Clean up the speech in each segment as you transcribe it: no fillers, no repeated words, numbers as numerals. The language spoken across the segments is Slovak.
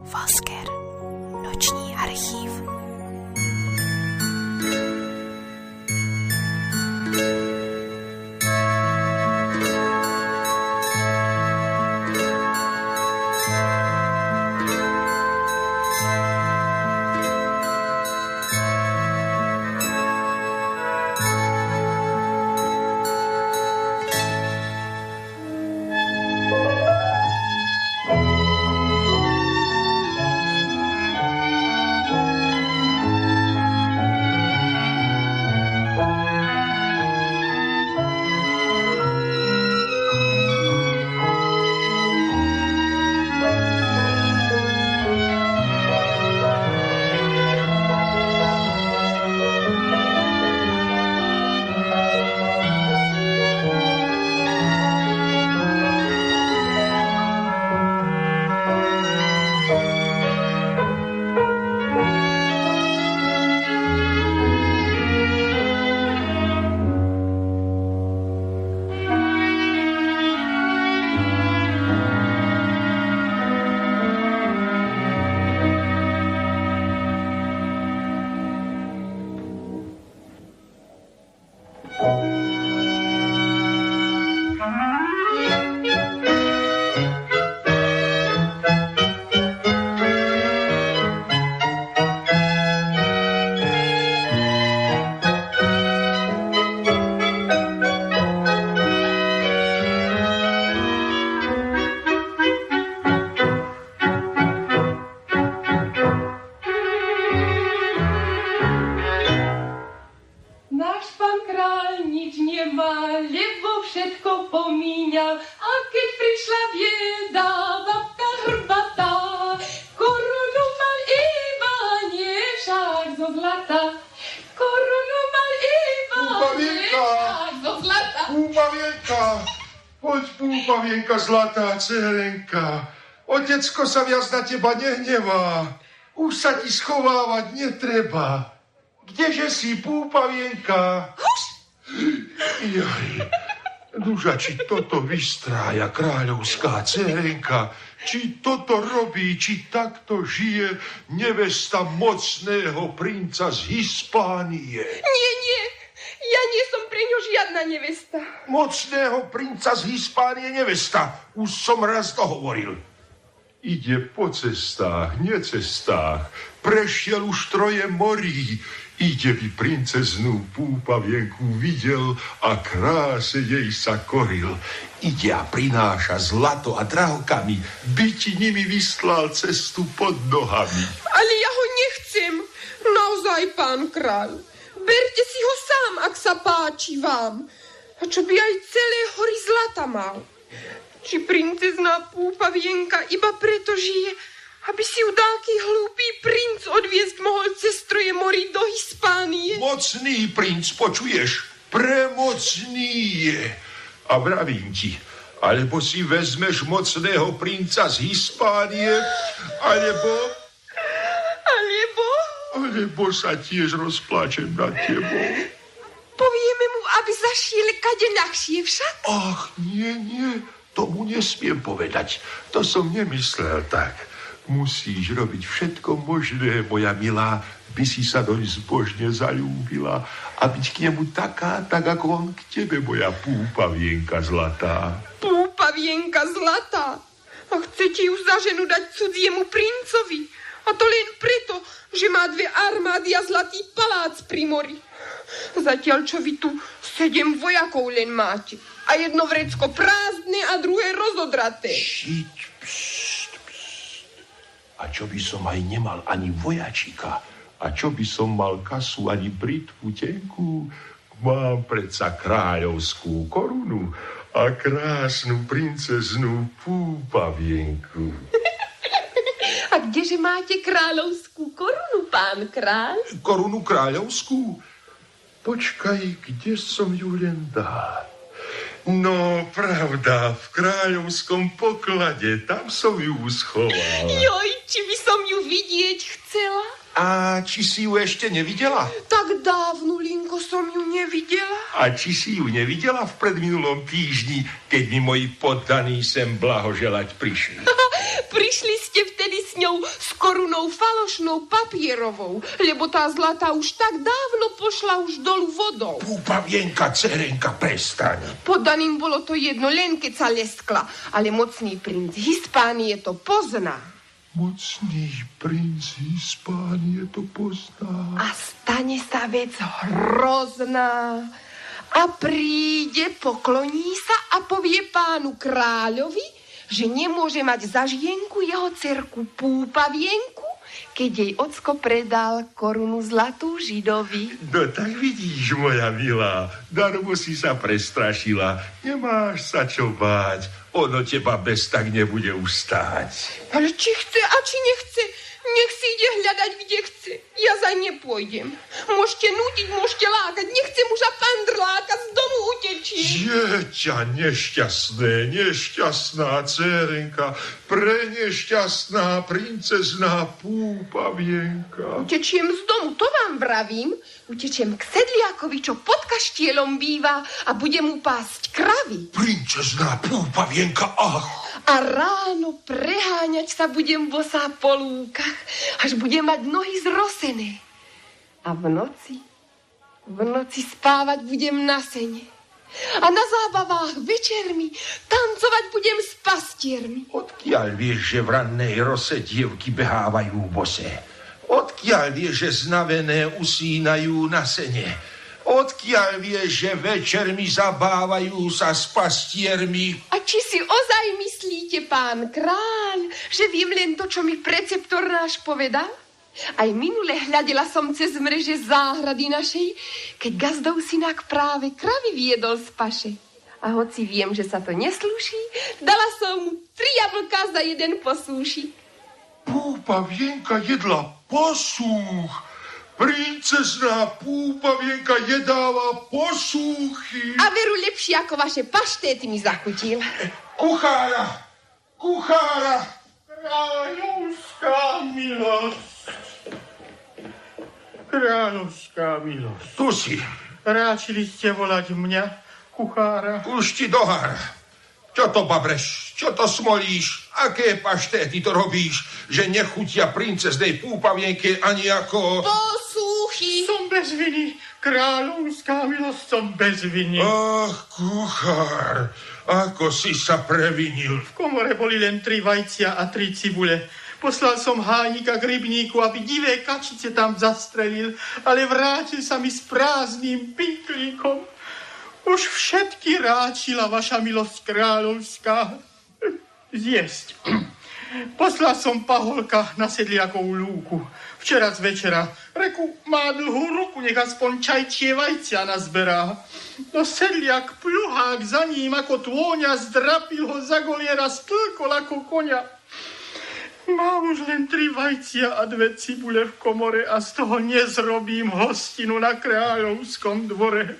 Vosker. Noční archív. Zlatá dcerenka, otecko sa viac na teba nehnevá. Už sa ti schovávať netreba. Kdeže si, púpavienka? Jaj, duža, či toto vystrája kráľovská dcerenka, či toto robí, či takto žije nevesta mocného princa z Hispánie. Nie. Ja nie som pre ňo žiadna nevesta. Mocného princa z Hispánie nevesta. Už som raz to hovoril. Ide po cestách, necestách. Prešiel už 3 morí. Ide by princeznú púpavienku videl a kráse jej sa koril. Ide a prináša zlato a drahokami, by ti nimi vyslal cestu pod nohami. Ale ja ho nechcem. Naozaj, pán kráľ. Berte si ho sám, ak sa páči vám. A čo by aj celé hory zlata mal. Či princezná púpavienka iba preto žije, aby si ju dáky hlúpý princ odviesť mohol cez 3 morí do Hispánie. Mocný princ, počuješ? Premocný je. A vravím ti, alebo si vezmeš mocného princa z Hispánie, alebo sa tiež rozpláčem nad tebou. Povieme mu, aby zašiel kade ľahšie však? Ach, nie, tomu nesmiem povedať. To som nemyslel tak. Musíš robiť všetko možné, moja milá, by si sa doň zbožne zaľúbila a byť k nemu taká, tak ako on k tebe, moja púpavienka zlatá. Púpavienka zlatá? A chcete ju za ženu dať cudziemu princovi? A to len preto, že má 2 armády a zlatý palác pri mori. Zatiaľ, čo vy tu 7 vojakov len máte. A jedno vrecko prázdne a druhé rozodraté. Pst. A čo by som aj nemal ani vojačika? A čo by som mal kasu ani britvu tenku? Mám predsa kráľovskú korunu a krásnu princeznú púpavienku. A kdeže máte kráľovskú korunu, pán kráľ? Korunu kráľovskú? Počkaj, kde som ju len dal? No, pravda, v kráľovskom poklade, tam som ju schoval. Joj, či by som ju vidieť chcela? A či si ju ešte nevidela? Tak dávno, Linko, som ju nevidela. A či si ju nevidela v predminulom týždni, keď mi moji poddaní sem blahoželať prišli? Prišli ste vtedy s ňou s korunou falošnou papierovou, lebo tá zlatá už tak dávno pošla už dolu vodou. Púpavienka, dcerenka, prestaň. Podaným bolo to jedno, len keď sa leskla, ale mocný princ Hispánie to pozná. Mocný princ Hispánie to pozná. A stane sa vec hrozná. A príde, pokloní sa a povie pánu kráľovi, že nemôže mať za žienku jeho dcerku Púpavienku, keď jej ocko predal korunu zlatú Židovi. No tak vidíš, moja milá, darmo si sa prestrašila. Nemáš sa čo báť. Ono teba bez tak nebude ustáť. Ale či chce a či nechce, nech si ide hľadať, kde chce. Ja za nepôjdem. Môžete nútiť, môžete lákať. Nechcem už a pandrláka z domu utečí. Dieťa nešťastná dcerenka, prenešťastná princezná Púpavienka. Utečiem z domu, to vám vravím. Utečiem k sedliakovi, čo pod kaštielom býva a budem mu pásť kravy. Princezná Púpavienka, ach! A ráno preháňať sa budem bosá po lúkach, až budem mať nohy zrosené. A v noci spávať budem na sene. A na zábavách večermi tancovať budem s pastiermi. Odkiaľ vieš, že v rannej rose dievky behávajú bose? Odkiaľ vieš, že znavené usínajú na sene? Odkiaľ vieš, že večermi zabávajú sa s pastiermi? A či si ozaj myslíte, pán kráľ, že viem len to, čo mi preceptor náš povedal? Aj minule hľadela som cez mreže záhrady našej, keď gazdov synak práve kravy viedol z paše. A hoci viem, že sa to neslúši, dala som mu 3 jablká za jeden posúši. Púpavienka jedla posúch. Princezná Púpavienka jedáva posúchy. A veru lepšie ako vaše paštéty mi zachutil. Kuchára! Kráľovská milosť. Tu si. Ráčili ste volať mňa, kuchára? Už ti dohár. Čo to babreš? Čo to smolíš? Aké paštéty to robíš, že nechutia princeznej Púpavienke ani ako... Posúchy. Som bez viny, kráľovská milosť, som bez viny. Ach, kuchár, ako si sa previnil. V komore boli len 3 vajcia a 3 cibule. Poslal som hájnika k rybníku, aby divé kačice tam zastrelil, ale vrátil sa mi s prázdnym pinklíkom. Už všetky ráčila vaša milosť kráľovská zjesť. Poslal som paholka na sedliakovú lúku. Včera z večera. Reku, má dlhú ruku, nech aspoň čajčie vajcia nazberá. No sedliak pľuhák za ním ako tôňa zdrapil ho za goliera, stĺkol ako koňa. Mám už len 3 vajcia a 2 cibule v komore a z toho nezrobím hostinu na kráľovskom dvore.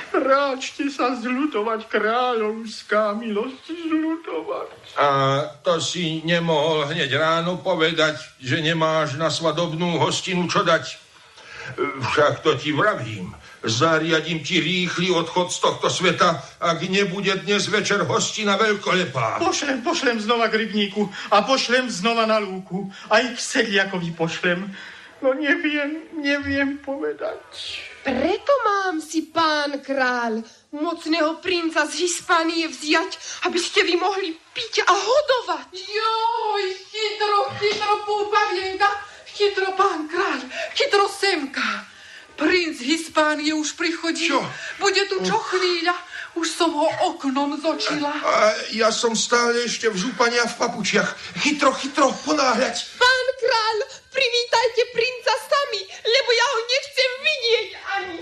Ráčte sa zľutovať, kráľovská milosť, zľutovať. A to si nemohol hneď ráno povedať, že nemáš na svadobnú hostinu čo dať? Však to ti vravím. Zariadím ti rýchly odchod z tohto sveta, ak nebude dnes večer hostina veľkolepá. Pošlem znova k rybníku a pošlem znova na lúku. Aj k sedliakovi pošlem. No neviem povedať. Preto mám si, pán kráľ, mocného princa z Hispánie vziať, aby ste vy mohli piť a hodovať. Joj, chytro, Púpavienka, chytro, pán kráľ, chytro semka. Princ Hispánie už prichodí. Čo? Bude tu čo chvíľa. Už som ho oknom zočila. A ja som stále ešte v župania v papučiach. Chytro, ponáhľať. Pán kráľ, privítajte princa sami, lebo ja ho nechcem vidieť ani.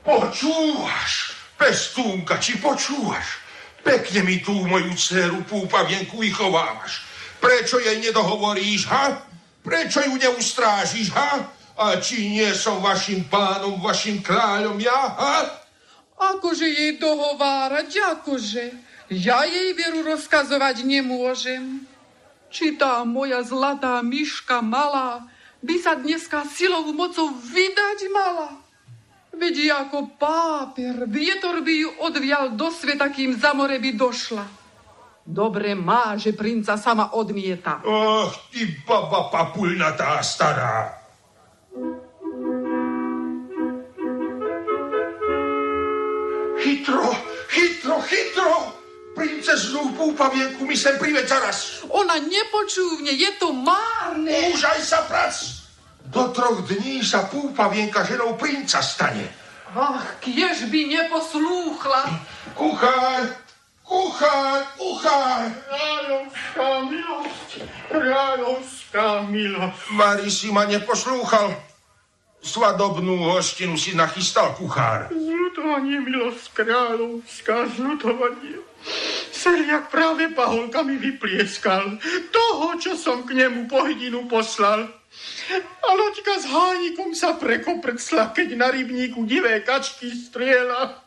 Počúvaš, pestúnka, či počúvaš? Pekne mi tú moju dceru Púpavienku vychovávaš. Prečo jej nedohovoríš, ha? Prečo ju neustrážiš, ha? A či nie som vašim pánom, vašim kráľom ja, ha? Akože jej dohovárať, akože? Ja jej veru rozkazovať nemôžem. Či tá moja zlatá myška malá by sa dneska silovou mocou vydať mala? Veď ako páper, vietor by ju odvial do sveta, kým za more by došla. Dobre má, že princa sama odmieta. Och, ty baba papulnatá stará. Chytro! Princeznu púpavienku mi sem priveď zaraz. Ona nepočúvne, je to márne. Úžaj sa prac. Do 3 dní sa púpavienka ženou princa stane. Ach, kiež by neposlúchla. Kuchár! Kráľovská milosť. Mari si ma neposlúchal. Svadobnú hostinu si nachystal kuchár. Zľutovanie, milosť kráľovská, zľutovanie. Seriak práve paholkami vyplieskal toho, čo som k nemu po hydinu poslal. A loďka s hánikom sa prekoprcla, keď na rybníku divé kačky strieľa.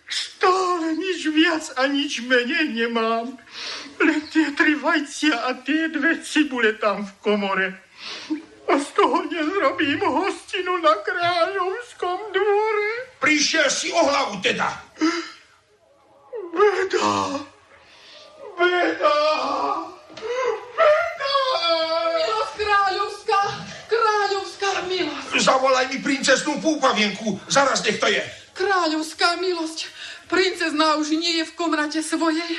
Stále nič viac a nič menej nemám. Len tie 3 vajcia a tie 2 cibule tam v komore. A z toho nezrobím hostinu na kráľovskom dvore. Prišiel si o hlavu teda. Beda! Milosť kráľovská milosť. Zavolaj mi princeznú púpavienku. Zaraz nech to je. Kráľovská milosť. Princezná už nie je v komnate svojej.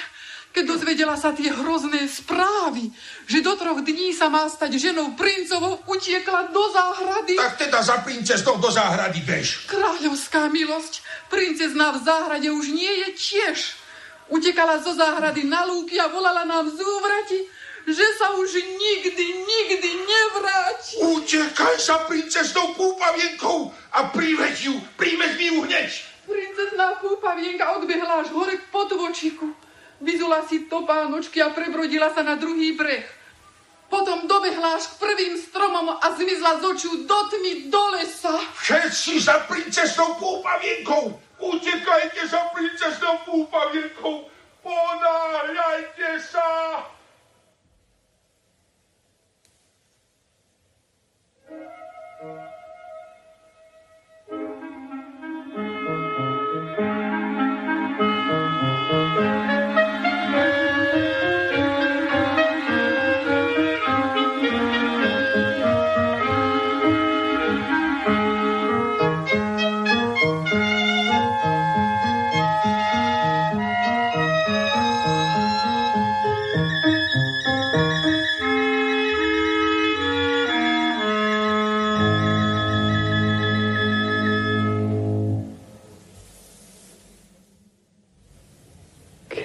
Keď dozvedela sa tie hrozné správy, že do 3 dní sa má stať ženou princovou, utiekla do záhrady. Tak teda za princeznou do záhrady bež. Kráľovská milosť. Princezná v záhrade už nie je tiež. Utekala zo záhrady na lúky a volala nám z úvrati, že sa už nikdy nevráti. Utekaj za princeznou púpavienkou a priveď mi ju hneď. Princezná púpavienka odbehla až hore k potvočiku. Vyzula si topánočky a prebrodila sa na druhý breh. Potom dobehla až k prvým stromom a zmizla z očú do tmy do lesa. Všetci za princeznou púpavienkou. Utekajte za princeznou púpavienkou. Ponáhľajte sa.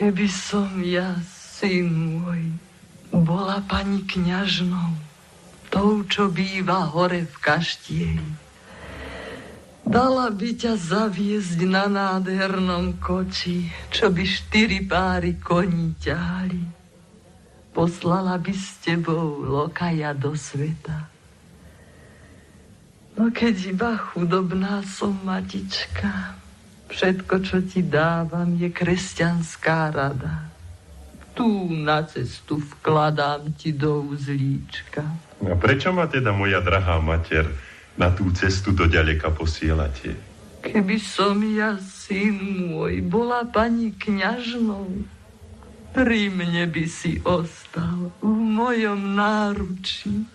Keby som ja, syn môj, bola pani kňažnou, tou, čo býva hore v kaštieji, dala by ťa zaviesť na nádhernom koči, čo by 4 páry koní ťahali. Poslala by s tebou lokaja do sveta. No keď iba chudobná som matička, všetko, čo ti dávam, je kresťanská rada. Tu na cestu vkladám ti do uzlíčka. A prečo ma teda, moja drahá mater, na tú cestu do ďaleka posielate? Keby som ja, syn môj, bola pani kňažnou, pri mne by si ostal v mojom náručí.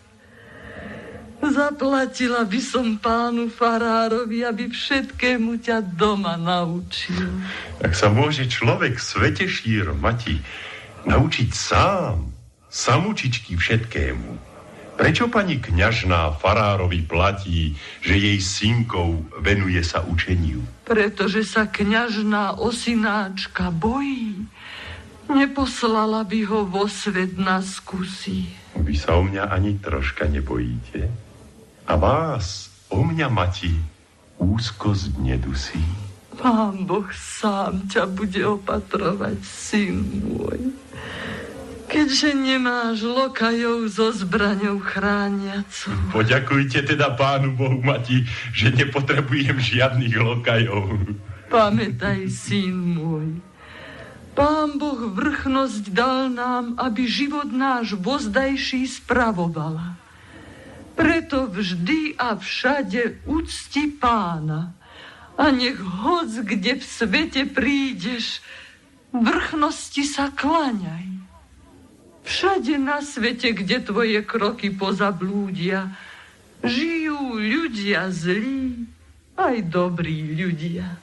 Zaplatila by som pánu farárovi, aby všetkému ťa doma naučil. Ak sa môže človek svetešír, mati, naučiť sám, samučičky všetkému, prečo pani kňažná farárovi platí, že jej synkou venuje sa učeniu? Pretože sa kňažná osináčka bojí. Neposlala by ho vo svet na skúsi. Vy sa o mňa ani troška nebojíte? A vás o mňa, mati, úzkosť nedusí? Pán Boh sám ťa bude opatrovať, syn môj. Keďže nemáš lokajov so zbraňou chrániacou. Poďakujte teda Pánu Bohu, mati, že nepotrebujem žiadnych lokajov. Pamätaj, syn môj. Pán Boh vrchnosť dal nám, aby život náš vozdajší spravovala. Preto vždy a všade ucti Pána a nech hoc kde v svete prídeš, vrchnosti sa kláňaj. Všade na svete, kde tvoje kroky pozablúdia, žijú ľudia zlí, aj dobrí ľudia.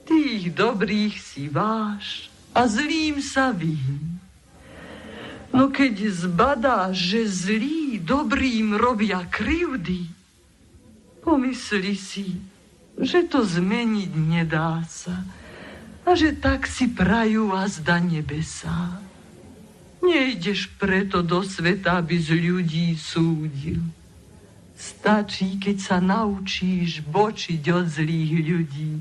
Tých dobrých si váž a zlým sa vyhni. No keď zbadáš, že zlí dobrým robia krivdy, pomysli si, že to zmeniť nedá sa a že tak si prajú azda nebesá. Nejdeš preto do sveta, aby z ľudí súdil. Stačí, keď sa naučíš bočiť od zlých ľudí.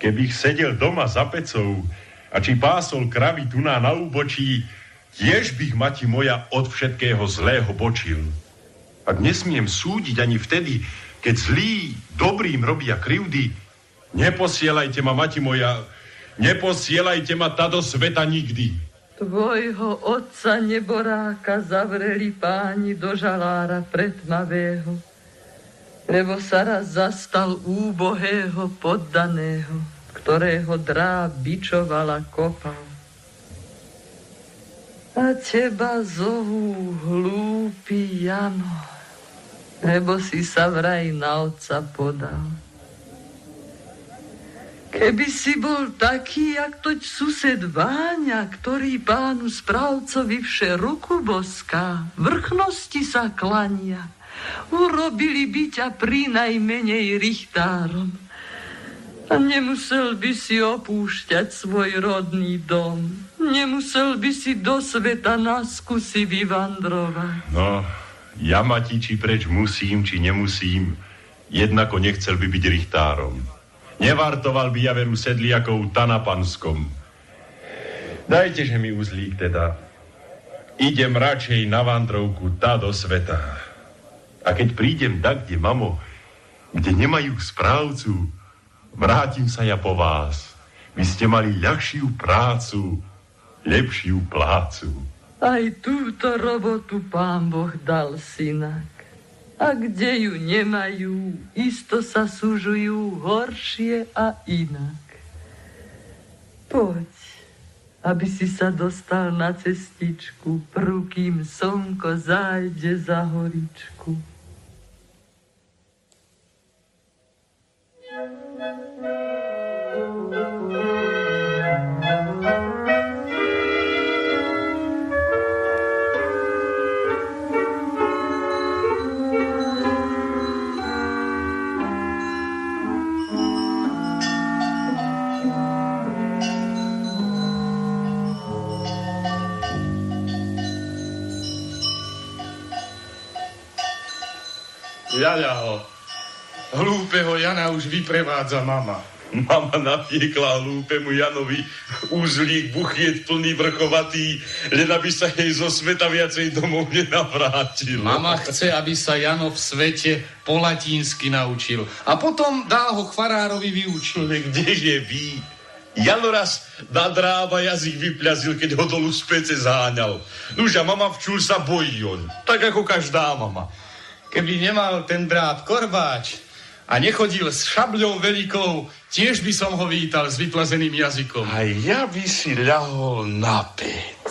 Kebych sedel doma za pecou a či pásol kravy tuná na úbočí, tiež bych, mati moja, od všetkého zlého bočil. Ak nesmiem súdiť ani vtedy, keď zlí dobrým robia krivdy, neposielajte ma, mati moja, neposielajte ma ta do sveta nikdy. Tvojho otca neboráka zavreli páni do žalára pretmavého, lebo sa raz zastal úbohého poddaného, ktorého dráb bičovala kopal. A teba zovú hlúpy Jano, lebo si sa vraj na otca podal. Keby si bol taký, jak toť sused Váňa, ktorý pánu správcovi vše ruku boská, vrchnosti sa klania, urobili by ťa pri najmenej richtárom. A nemusel by si opúšťať svoj rodný dom. Nemusel by si do sveta na skúsi vyvandrovať. No, ja, mati, či preč musím, či nemusím, jednako nechcel by byť richtárom. Nevartoval by ja veru sedliakov ta na Panskom. Dajte, že mi uzlík teda. Idem radšej na vandrovku ta do sveta. A keď prídem tak, kde, mamo, kde nemajú správcu, vrátim sa ja po vás. Vy ste mali ľahšiu prácu, lepšiu plácu. Aj túto robotu Pán Boh dal synak. A kde ju nemajú, isto sa súžujú horšie a inak. Poď, aby si sa dostal na cestičku, prúkým slnko zájde za horičku. Ľaľaho, hlúpeho Jana už vyprevádza mama. Mama napiekla hlúpemu Janovi uzlík buchiet plný vrchovatý, len aby sa jej zo sveta viacej domov nenavrátil. Mama chce, aby sa Jano v svete po latínsky naučil. A potom dá ho k farárovi vyučiť. Ale kdeže ví? Jano raz na drába jazyk vypľazil, keď ho dolu z pece záňal. Nuž a mama včul sa bojí on, tak ako každá mama. Keby nemal ten drát korbáč a nechodil s šabľou veľkou, tiež by som ho vítal s vyplazeným jazykom. A ja by si ľahol na pec.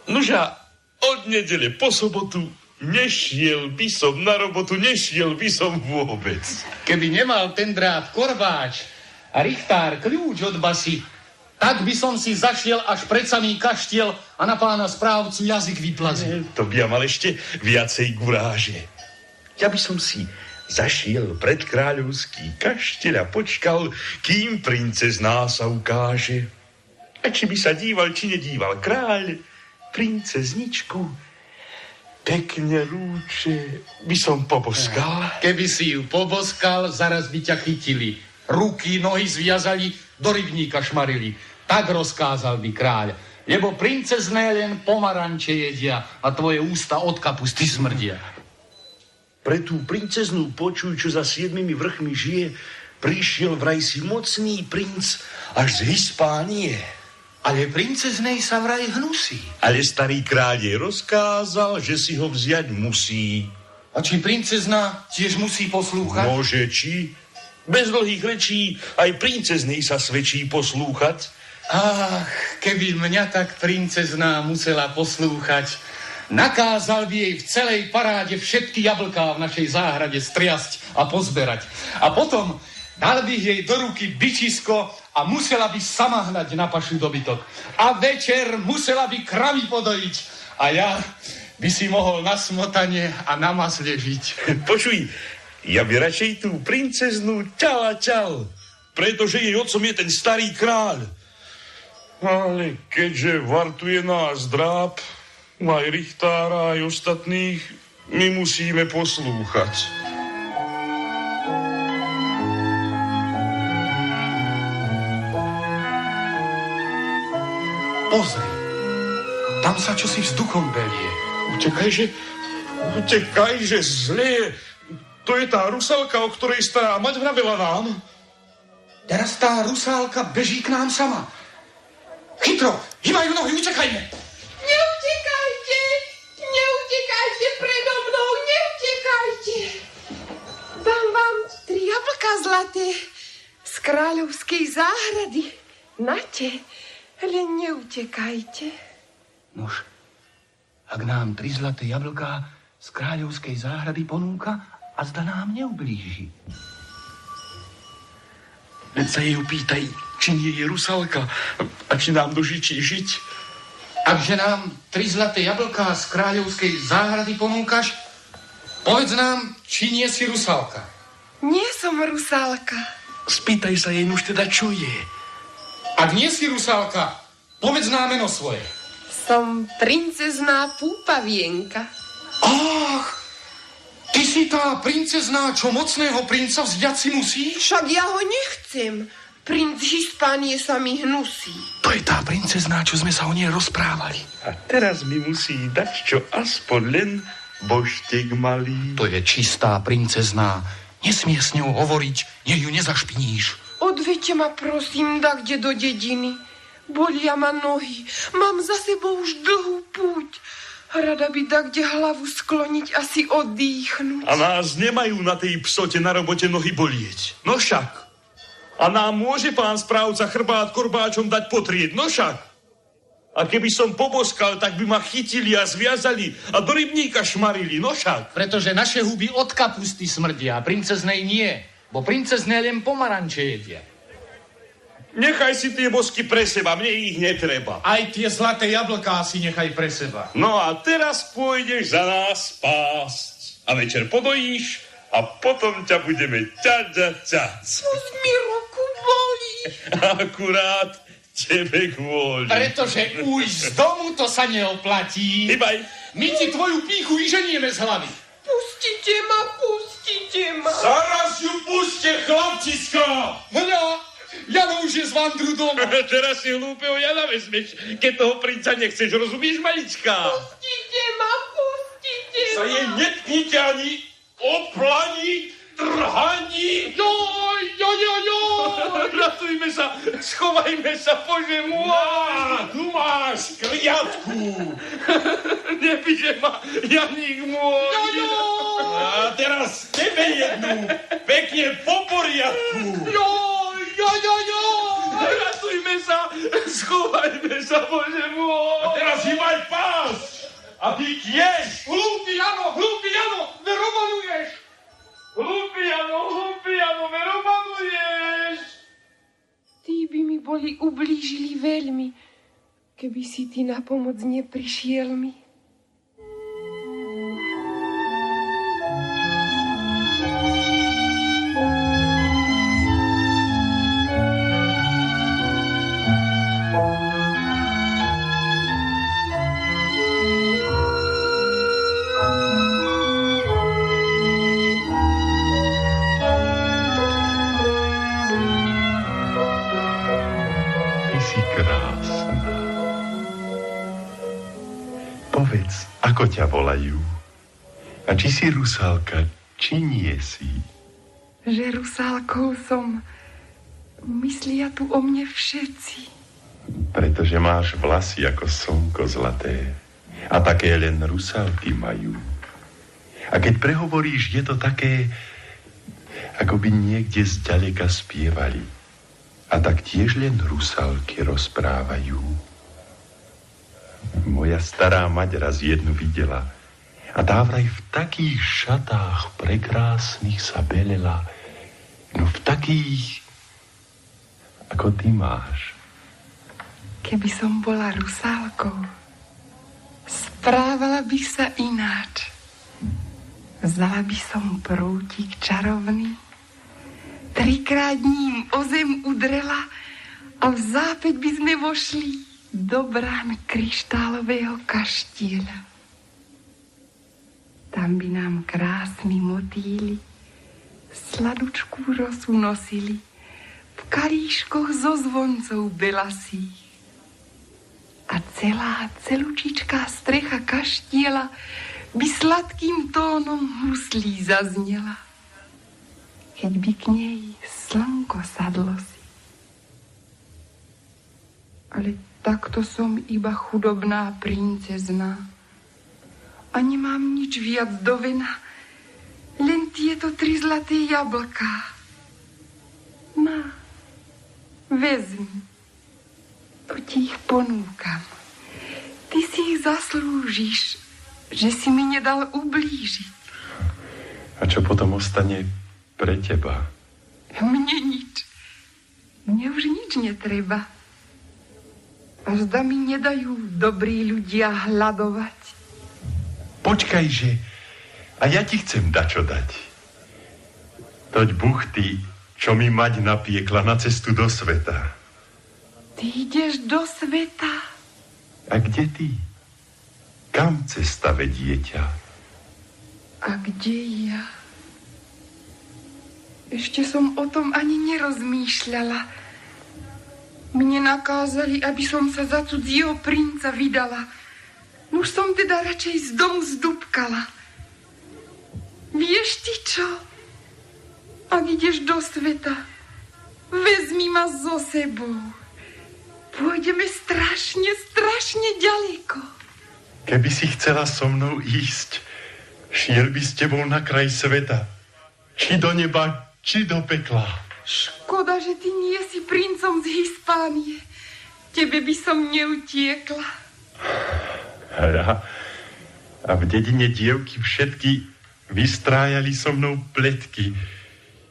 Nuža, od nedele po sobotu nešiel by som na robotu, nešiel by som vôbec. Keby nemal ten drát korbáč a richtár kľúč od basy, tak by som si zašiel až pred samý kaštiel a na pána správcu jazyk vyplazil. To by ja mal ešte viacej guráže. Ja by som si zašiel pred kráľovský kaštiel a počkal, kým princezná sa ukáže. A či by sa díval, či nedíval kráľ, princezničku, pekne rúče by som poboskal. Keby si ju poboskal, zaraz by ťa chytili. Ruky, nohy zviazali, do rybníka šmarili. Tak rozkázal by kráľ. Lebo princezné len pomaranče jedia a tvoje ústa od kapusty smrdia. Pre tú princeznú počuj, čo za 7 vrchmi žije, prišiel vraj si mocný princ až z Hispánie. Ale princeznej sa vraj hnusí. Ale starý kráľ jej rozkázal, že si ho vziať musí. A či princezna tiež musí poslúchať? Môže či. Bez dlhých rečí aj princeznej sa svedčí poslúchať. Ach, keby mňa tak princezná musela poslúchať, nakázal by jej v celej paráde všetky jablká v našej záhrade striasť a pozberať. A potom dal by jej do ruky bičisko a musela by sama hnať na pašu dobytok. A večer musela by kravy podojiť. A ja by si mohol na smotanie a na masle žiť. Počuj, ja by radšej tú princeznú čal, pretože jej otcom je ten starý kráľ. Ale keďže vartuje nás dráp, aj richtára, aj ostatných, my musíme poslúchať. Pozri, tam sa čosi vzduchom belie. Utekajže, zlie. To je tá rusalka, o ktorej stará mať vravela nám. Teraz tá rusálka beží k nám sama. Chytro, hýbajú nohy, utekajme. Neutekajte predo mnou, neutekajte. Dám vám 3 jablká zlaté z kráľovskej záhrady. Nate, len neutekajte. Nož, ak nám 3 zlaté jablká z kráľovskej záhrady ponúka a zda nám neublíži. Len sa jej opýtaj, či nie je rusalka a či nám dožičí žiť. Akže nám 3 zlaté jablká z kráľovskej záhrady ponúkaš, povedz nám, či nie si rusalka. Nie som rusalka. Spýtaj sa jej už teda, čo je. Ak nie si rusalka, povedz nám meno svoje. Som princezná Púpavienka. Ach, ty si tá princezná, čo mocného princa vzdať si musí? Však ja ho nechcem. Princ Hispánie sa mi hnusí. To je tá princezná, čo sme sa o nej rozprávali. A teraz mi musí dať čo aspoň len boštek malý. To je čistá princezná. Nesmie s ňou hovoriť, nech ju nezašpiníš. Odveďte ma prosím kde do dediny. Bolia ma nohy. Mám za sebou už dlhú púť. Rada by kde hlavu skloniť a si oddychnúť. A nás nemajú na tej psote na robote nohy bolieť. No však. A nám môže pán správca chrbát korbáčom dať potrieť. No však. A keby som poboskal, tak by ma chytili a zviazali a do rybníka šmarili. No však. Pretože naše huby od kapusty smrdia, a princeznej nie. Bo princezné len pomaranče jedia. Nechaj si tie bosky pre seba, mne ich netreba. Aj tie zlaté jablká si nechaj pre seba. No a teraz pôjdeš za nás pásť. A večer podojíš a potom ťa budeme ťať. Pusť mi ruku, bolí. Akurát tebe kvôli. Pretože ujsť z domu to sa neoplatí. Hýbaj. My ti tvoju pýchu vyženieme z hlavy. Pustite ma. Zaraz ju puste, chlapčisko. Hľa, Jano už je z vandru doma. Teraz si hlúpeho Jana vezmeš, keď toho princa nechceš, rozumieš, malička? Pustite ma. Sa jej netknite ani oplani, trhaní. Joj. Ratujme sa, schovajme sa, Bože môj. Tu máš kliatku. Nepíše ma, Janík môj. A teraz tebe jednu, pekne po poriadku. Ratujme sa, schovajme sa, Bože môj. A teraz hýbaj pás. A ty tiež. Hlúpy Jano, veromanuješ. Hlúpy Jano, veromanuješ. Tí by mi boli ublížili veľmi, keby si ty na pomoc neprišiel mi. Povedz, ako ťa volajú? A či si rusálka, či nie si? Že rusálkou som. Myslia tu o mne všetci. Pretože máš vlasy ako slnko zlaté. A také len rusálky majú. A keď prehovoríš, je to také, ako by niekde zďaleka spievali. A tak tiež len rusálky rozprávajú. Moja stará mať raz jednu videla a tá vraj v takých šatách prekrásnych sa belela, no v takých, ako ty máš. Keby som bola rusálkou, správala by sa ináč. Vzala by som prútik čarovný, 3-krát ním o zem udrela a v zápäť by sme vošli do brán kryštálového kaštieľa. Tam by nám krásni motýli sladučkú rosu nosili v kalíškoch zo zvoncov belasých. A celúčičká strecha kaštieľa by sladkým tónom huslí zaznela, keď by k nej slnko sadlo si. Ale takto som iba chudobná princezná a nemám nič viac do vena, len tieto 3 zlaté jablká. Má, vezmi, to ti ich ponúkam. Ty si ich zaslúžiš, že si mi nedal ublížiť. A čo potom ostane pre teba? Mne nič. Mne už nič netreba. Až da mi nedajú dobrí ľudia hľadovať. Počkajže, a ja ti chcem dačo dať. Toť buchty, čo mi mať napiekla na cestu do sveta. Ty ideš do sveta? A kde ty? Kam cesta vedie ťa? A kde ja? Ešte som o tom ani nerozmýšľala. Mne nakázali, aby som sa za cudzieho princa vydala. Už som teda radšej z domu zdúbkala. Vieš ty čo? Ak ideš do sveta, vezmi ma so sebou. Pôjdeme strašne ďaleko. Keby si chcela so mnou ísť, šiel by s tebou na kraj sveta. Či do neba, či do pekla. Škoda, že ty nie si princom z Hispánie. Tebe by som neutiekla. Hra. A v dedine dievky všetky vystrájali so mnou pletky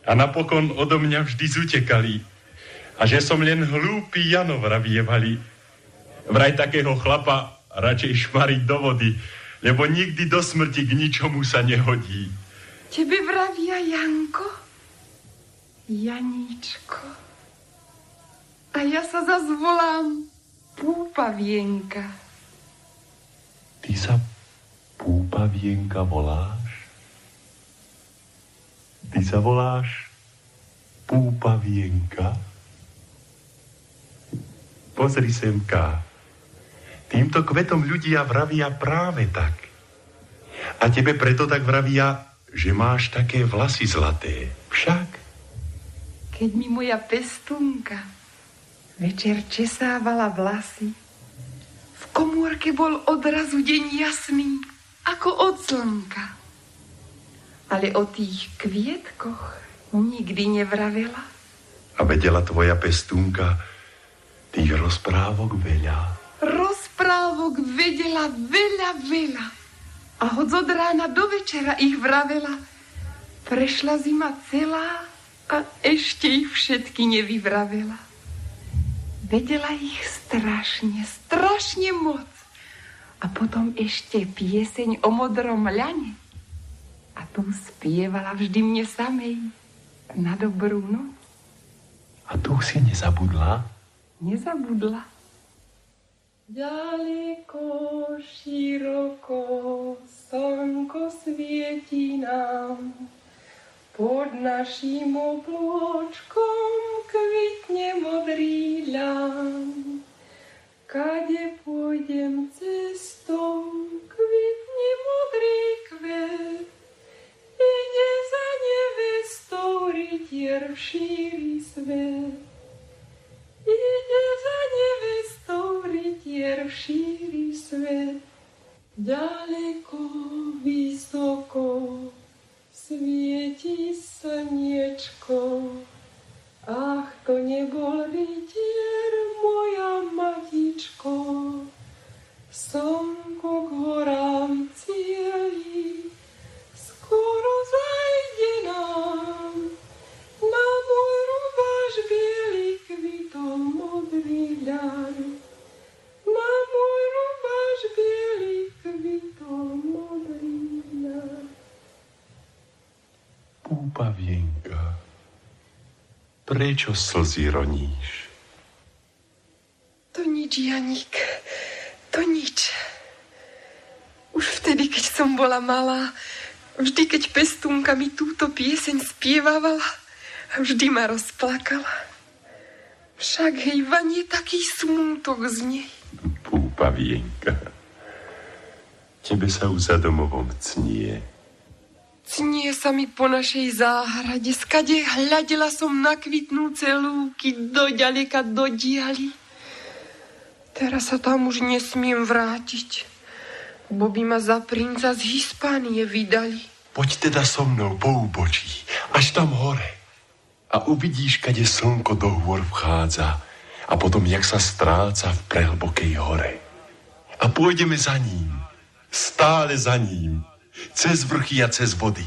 a napokon odo mňa vždy zutekali. A že som len hlúpy Jano vravievali. Vraj takého chlapa radšej šmariť do vody, lebo nikdy do smrti k ničomu sa nehodí. Tebe vravia Janko? Janíčko. A ja sa zas volám Púpavienka. Ty sa Púpavienka voláš? Ty sa voláš Púpavienka? Pozri semka. Týmto kvetom ľudia vravia práve tak. A tebe preto tak vravia, že máš také vlasy zlaté. Však? Keď mi moja pestúnka večer česávala vlasy, v komórke bol odrazu deň jasný, ako od slnka. Ale o tých kvietkoch nikdy nevravela. A vedela tvoja pestúnka tých rozprávok veľa. Rozprávok vedela veľa. A hoď od rána do večera ich vravela. Prešla zima celá a ešte ich všetky nevyvravela. Vedela ich strašne moc. A potom ešte pieseň o modrom ľane. A tu spievala vždy mne samej na dobrú noc. A tu si nezabudla? Nezabudla. Ďaleko, široko, slnko svieti nám. Pod naším oblôčkom kvitne modrý ľan. Kade pôjdem cestou, kvitne modrý kvet. Ide za nevestou, rytier šíri svet. Ide za nevestou, rytier šíri svet. Ďaleko, vysoko, svieti slniečko. Ach, to nebol slnko k horám cieli, skoro zajde nám. Na môj rúbaž bielý kvitom modrý ľan. Na môj rúbaž bielý kvitom modrý ľan. Púpavienka, prečo slzy roníš? To nič, Janík, to nič. Už vtedy, keď som bola malá, vždy, keď pestúnka mi túto pieseň spievávala, vždy ma rozplakala. Však hej, vanie taký smútok z nej. Púpavienka, tebe sa už za domovom cnie. Cnie sa mi po našej záhrade, skade hľadela som na kvitnúce lúky, do ďaleka, do dialy. Teraz sa tam už nesmiem vrátiť, bo by ma za princa z Hispánie vydali. Poď teda so mnou po úbočí, až tam hore. A uvidíš, kade slnko do hôr vchádza a potom, jak sa stráca v prehlbokej hore. A pôjdeme za ním, stále za ním, cez vrchy a cez vody.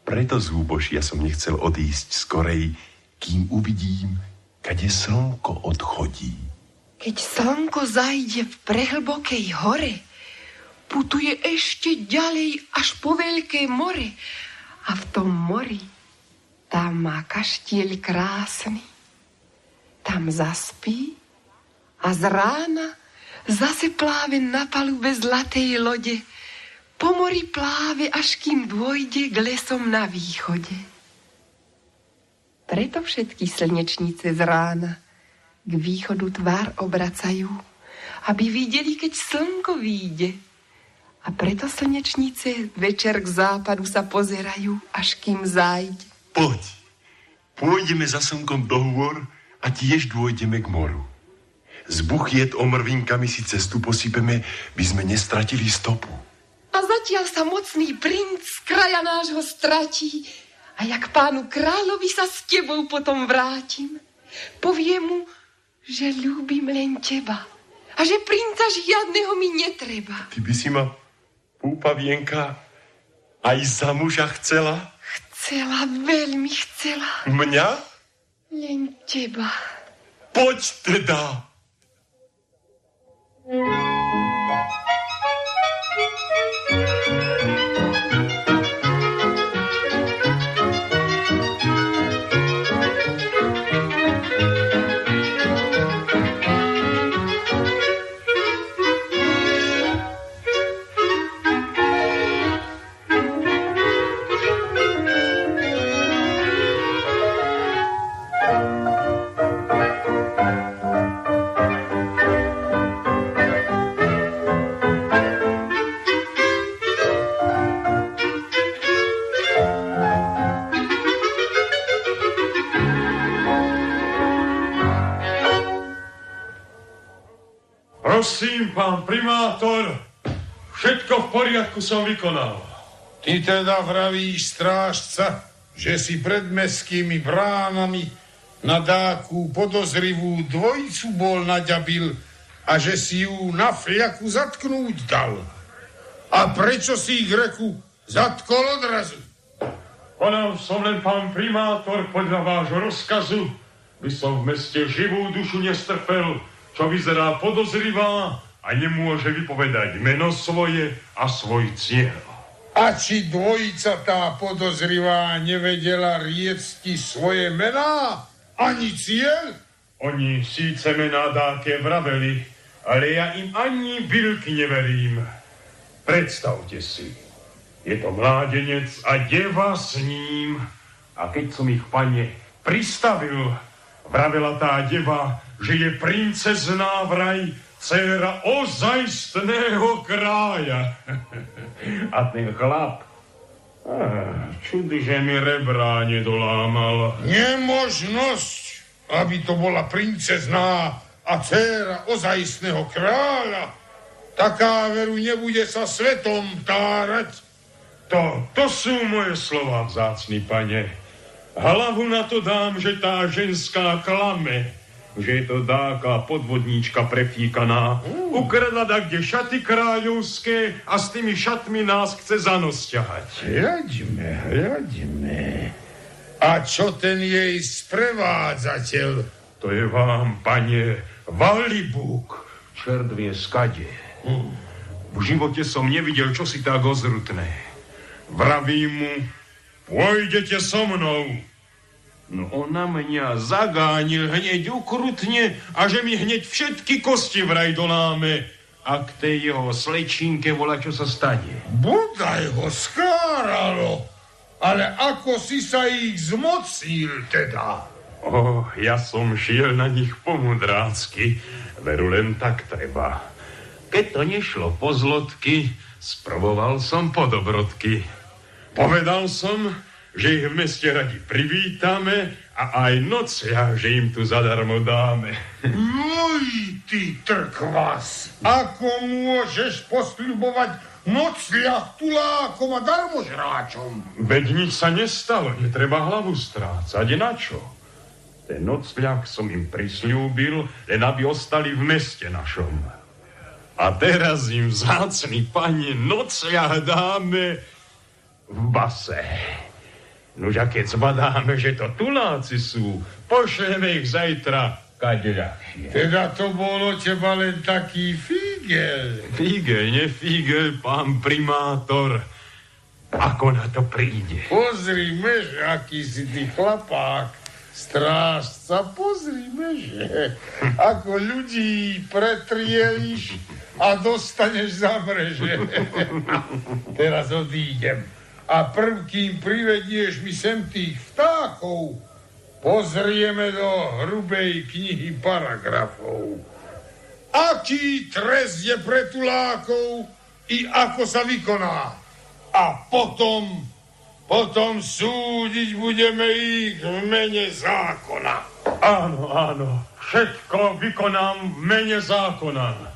Preto z úbožia som nechcel odísť skorej, kým uvidím, kade slnko odchodí. Keď slnko zajde v prehlbokej hore, putuje ešte ďalej až po veľké more. A v tom mori tam má kaštieľ krásny. Tam zaspí a z rána zase pláve na palube zlatej lode. Po mori pláve, až kým dôjde k lesom na východe. Preto všetky slnečnice z rána k východu tvár obracajú, aby videli, keď slnko vyjde. A preto slnečnice večer k západu sa pozerajú, až kým zájde. Poď, pôjdeme za slnkom do hôr a tiež dôjdeme k moru. Z buchiet omrvinkami si cestu posypeme, by sme nestratili stopu. A zatiaľ sa mocný princ z kraja nášho stratí. A jak pánu kráľovi sa s tebou potom vrátim, poviem mu, že ľúbim len teba a že princa žiadneho mi netreba. Ty by si ma, Púpavienka, aj za muža chcela? Chcela, veľmi chcela. Mňa? Len teba. Poď teda. Prosím, pán primátor, všetko v poriadku som vykonal. Ty teda vravíš, strážca, že si pred mestskými bránami na dáku podozrivú dvojicu bol naďabil a že si ju na fľaku zatknúť dal. A prečo si ich, reku, zatkol odrazu? Konal som len, pán primátor, podľa vášho rozkazu, by som v meste živú dušu nestrpel, čo vyzerá podozrivá a nemôže vypovedať meno svoje a svoj cieľ. A či dvojica tá podozrivá nevedela riecť ti svoje mená, ani cieľ? Oni síce mená dáke vraveli, ale ja im ani bylky neverím. Predstavte si, je to mládenec a deva s ním. A keď som ich, pane, pristavil, vravela tá deva, že je princezná vraj, dcéra ozajstného kráľa. A ten chlap, čudy, že mi rebrá nedolámal. Nemožnosť, aby to bola princezná a dcéra ozajstného kráľa. Taká veru nebude sa svetom tárať. To sú moje slova, vzácny pane. Hlavu na to dám, že tá ženská klame. že je to dáka podvodníčka prefíkaná. Ukradla kde šaty kráľovské a s tými šatmi nás chce za nos ťahať. Hľadíme. A čo ten jej sprevádzateľ? To je vám, pane, Valibúk. Čert vie skade. V živote som nevidel čosi tak ozrutné. Vravím mu, pôjdete so mnou. No on na mňa zagánil hneď ukrutne a že mi hneď všetky kosti vraj doláme. A k tej jeho slečinke volá, čo sa stane. Bodaj ho skáralo. Ale ako si sa ich zmocnil teda? Ja som šiel na nich pomudrácky. Veru len tak treba. Keď to nešlo po zlotky, spravoval som po dobrodky. Povedal som, že ich v meste radi privítame a aj nociach, že im tu zadarmo dáme. Joj, ty trkvas! Ako môžeš posľubovať nocliach tulákom a darmožráčom? Veď nič sa nestalo, netreba hlavu strácať. Na čo? Ten nocľah som im prisľúbil, len aby ostali v meste našom. A teraz im vzácny pane nocľah dáme v base. Nož a keď zbadáme, že to tuláci sú, pošleme ich zajtra kadeľahšie. Teda to bolo teba len taký fígel. Fígel, nefígel, pán primátor. Ako na to príde? Pozrime, že aký si ty chlapák. Strážca, pozrime, že ako ľudí pretrieliš a dostaneš za mreže. Teraz odídem. A prv, kým privedieš mi sem tých vtákov, pozrieme do hrubej knihy paragrafov. Aký trest je pre tulákov i ako sa vykoná. A potom súdiť budeme ich v mene zákona. Áno, všetko vykonám v mene zákona.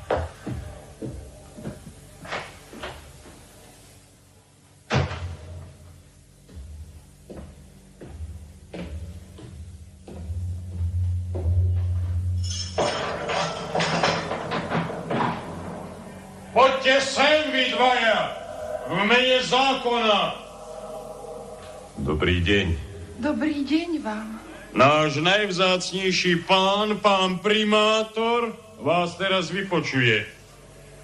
Poďte sem, vy dvaja, v mene zákona. Dobrý deň. Dobrý deň vám. Náš najvzácnejší pán primátor, vás teraz vypočuje.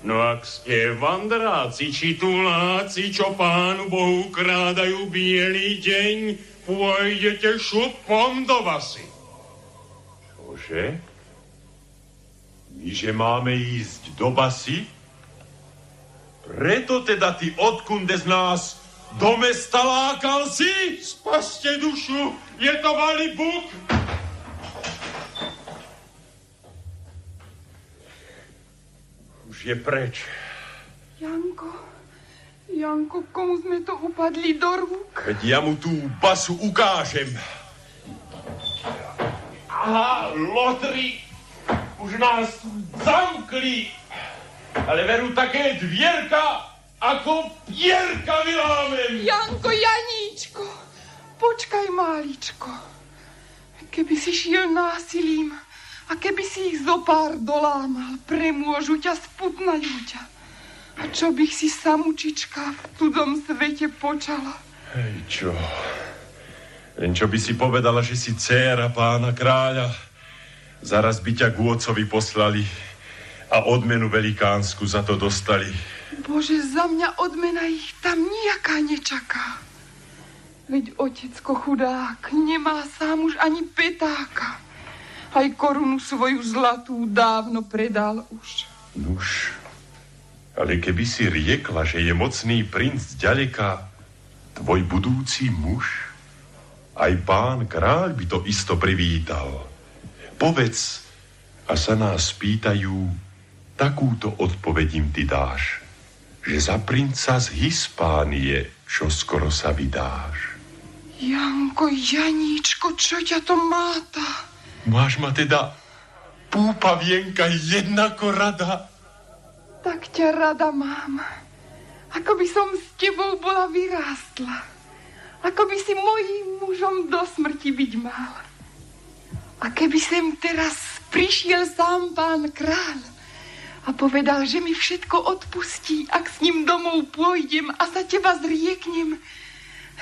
No ak ste vandráci či tuláci, čo pánu Bohu krádajú bielý deň, pôjdete šupom do basy. Čože? My, že máme ísť do basy? Preto teda ty odkunde z nás do mesta lákal si? Spaste dušu, je to Valibúk. Už je preč. Janko, komu sme to upadli do rúk? Veď ja mu tú basu ukážem. Aha, lotri, už nás zamkli. Ale veru také dvierka, ako pierka vylámem. Janko, Janíčko, počkaj, máličko. Keby si šiel násilím a keby si ich zopár dolámal, premôžu ťa, sputnajú ťa. A čo bych si samučička v cudzom svete počala? Hej, čo? Len čo by si povedala, že si dcéra pána kráľa. Zaraz by ťa k otcovi poslali a odmenu velikánsku za to dostali. Bože, za mňa odmena ich tam nijaká nečaká. Veď otecko chudák nemá sám už ani petáka. Aj korunu svoju zlatú dávno predal už. Nuž, ale keby si riekla, že je mocný princ ďaleka tvoj budúci muž, aj pán kráľ by to isto privítal. Povedz, a sa nás pýtajú, takúto odpoveď im ty dáš, že za princa z Hispánie čo skoro sa vydáš. Janko, Janíčko, čo ťa to máta? Máš ma teda, púpavienka, jednako rada? Tak ťa rada mám. Ako by som s tebou bola vyrástla. Ako by si mojím mužom do smrti byť mal. A keby sem teraz prišiel sám pán kráľ a povedal, že mi všetko odpustí, ak s ním domov pôjdem a sa teba zrieknem.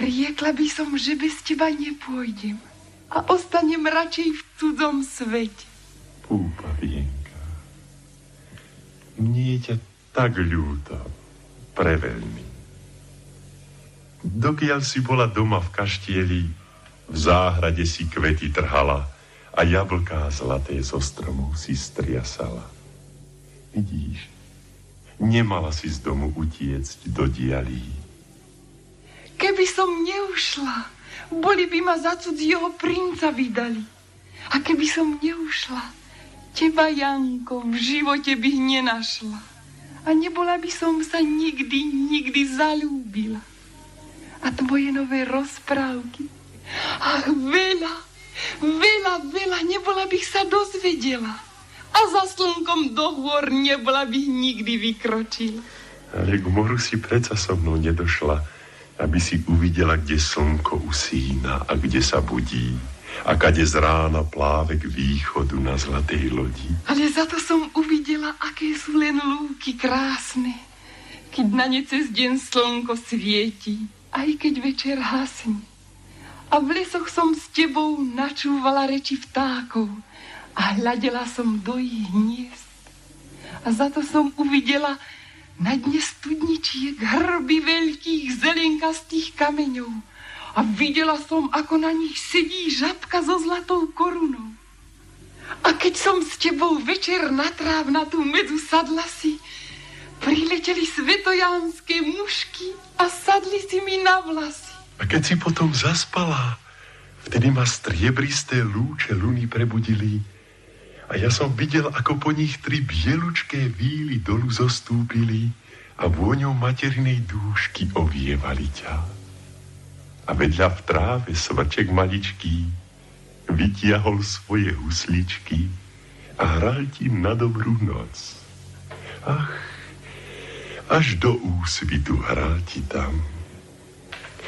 Riekla by som, že bez teba nepôjdem a ostanem radšej v cudzom svete. Púpavienka, mne je ťa tak ľúto, preveľmi. Dokiaľ si bola doma v kaštieli, v záhrade si kvety trhala a jablká zlaté zo stromov si striasala. Vidíš, nemala si z domu utiecť do dialí. Keby som neušla, boli by ma za cudzieho princa vydali. A keby som neušla, teba, Janko, v živote by nenašla. A nebola by som sa nikdy zalúbila. A tvoje nové rozprávky, ach, veľa, nebola bych sa dozvedela. A za slnkom do hôr nebola bych nikdy vykročila. Ale k moru si predsa so mnou nedošla, aby si uvidela, kde slnko usína a kde sa budí a kade z rána pláve k východu na zlatej lodi. Ale za to som uvidela, aké sú len lúky krásne, keď na ne cez deň slnko svieti, aj keď večer hasne. A v lesoch som s tebou načúvala reči vtákov a hľadela som do ich hniezd. A za to som uvidela na dne studničiek hrby veľkých zelenkastých kameňov. A videla som, ako na nich sedí žabka so zlatou korunou. A keď som s tebou večer na trávnatú medzu sadla si, prileteli svetojánske mušky a sadli si mi na vlasy. A keď si potom zaspala, vtedy ma striebristé lúče luny prebudili a ja som videl, ako po nich 3 bielučké víly dolu zostúpili a vôňou materinej dúšky ovievali ťa. A vedľa v tráve svrček maličký vytiahol svoje husličky a hral ti na dobrú noc. Ach, až do úsvitu hral ti tam.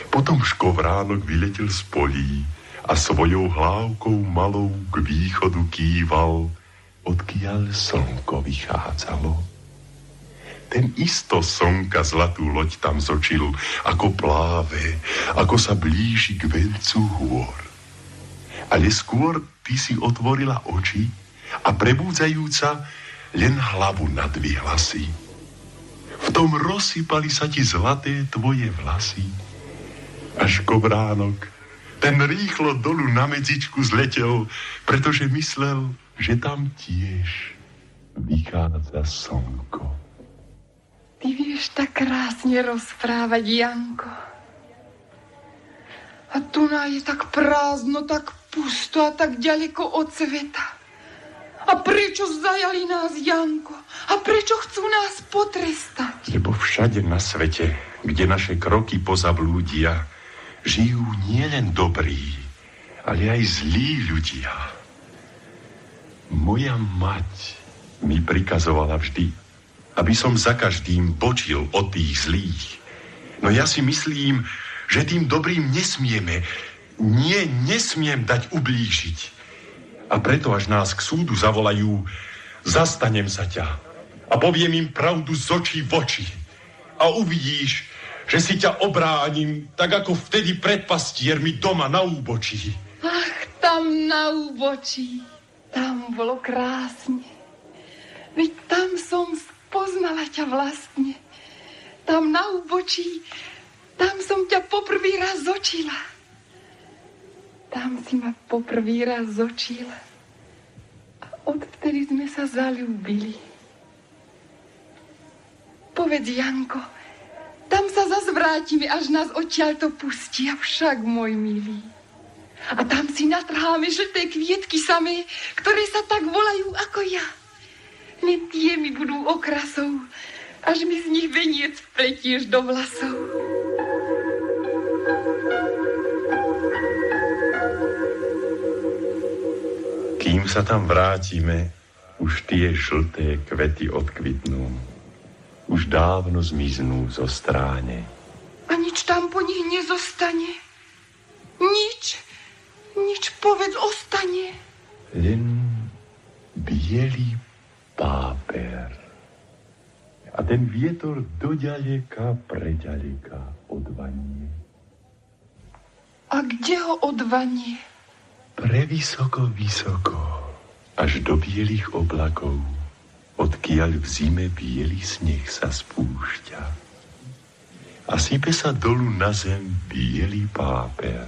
Potom škovránok vyletel z polí a svojou hlávkou malou k východu kýval, odkiaľ slnko vychádzalo. Ten isto slnka zlatú loď tam zočil, ako pláve, ako sa blíži k veľcu hôr. Ale skôr ty si otvorila oči a prebúdzajúca len hlavu nadvihla si. V tom rozsypali sa ti zlaté tvoje vlasy. A škovránok, ten rýchlo dolu na medzičku zletel, pretože myslel, že tam tiež vychádza slnko. Ty vieš tak krásne rozprávať, Janko. A tu je tak prázdno, tak pusto a tak ďaleko od sveta. A prečo zajali nás, Janko? A prečo chcú nás potrestať? Lebo všade na svete, kde naše kroky pozablúdia, žijú nielen dobrí, ale aj zlí ľudia. Moja mať mi prikazovala vždy, aby som za každým bočil od tých zlých. No ja si myslím, že tým dobrým nesmiem dať ublížiť. A preto, až nás k súdu zavolajú, zastanem sa ťa a poviem im pravdu z očí v oči. A uvidíš, že si ťa obránim, tak ako vtedy pred pastiermi doma na úbočí. Ach, tam na úbočí, tam bolo krásne. Veď tam som spoznala ťa vlastne. Tam na úbočí, tam som ťa poprvý raz zočila. Tam si ma poprvý raz zočila. A odvtedy sme sa zaľúbili. Povedz, Janko, tam sa zas vrátime, až nás odtiaľto pustia, však, môj milý. A tam si natrháme žlté kvietky samé, ktoré sa tak volajú ako ja. Len tie mi budú okrasou, až mi z nich veniec pletieš do vlasov. Kým sa tam vrátime, už tie žlté kvety odkvitnú. Už dávno zmiznú zo stráne. A nič tam po nich nezostane. Nič, povedz, ostane. Len bielý páper. A ten vietor doďaleka, preďaleka odvanie. A kde ho odvanie? Prevysoko, vysoko, až do bielých oblakov, odkiaľ v zime bielý sneh sa spúšťa. A sype sa dolu na zem bielý páper.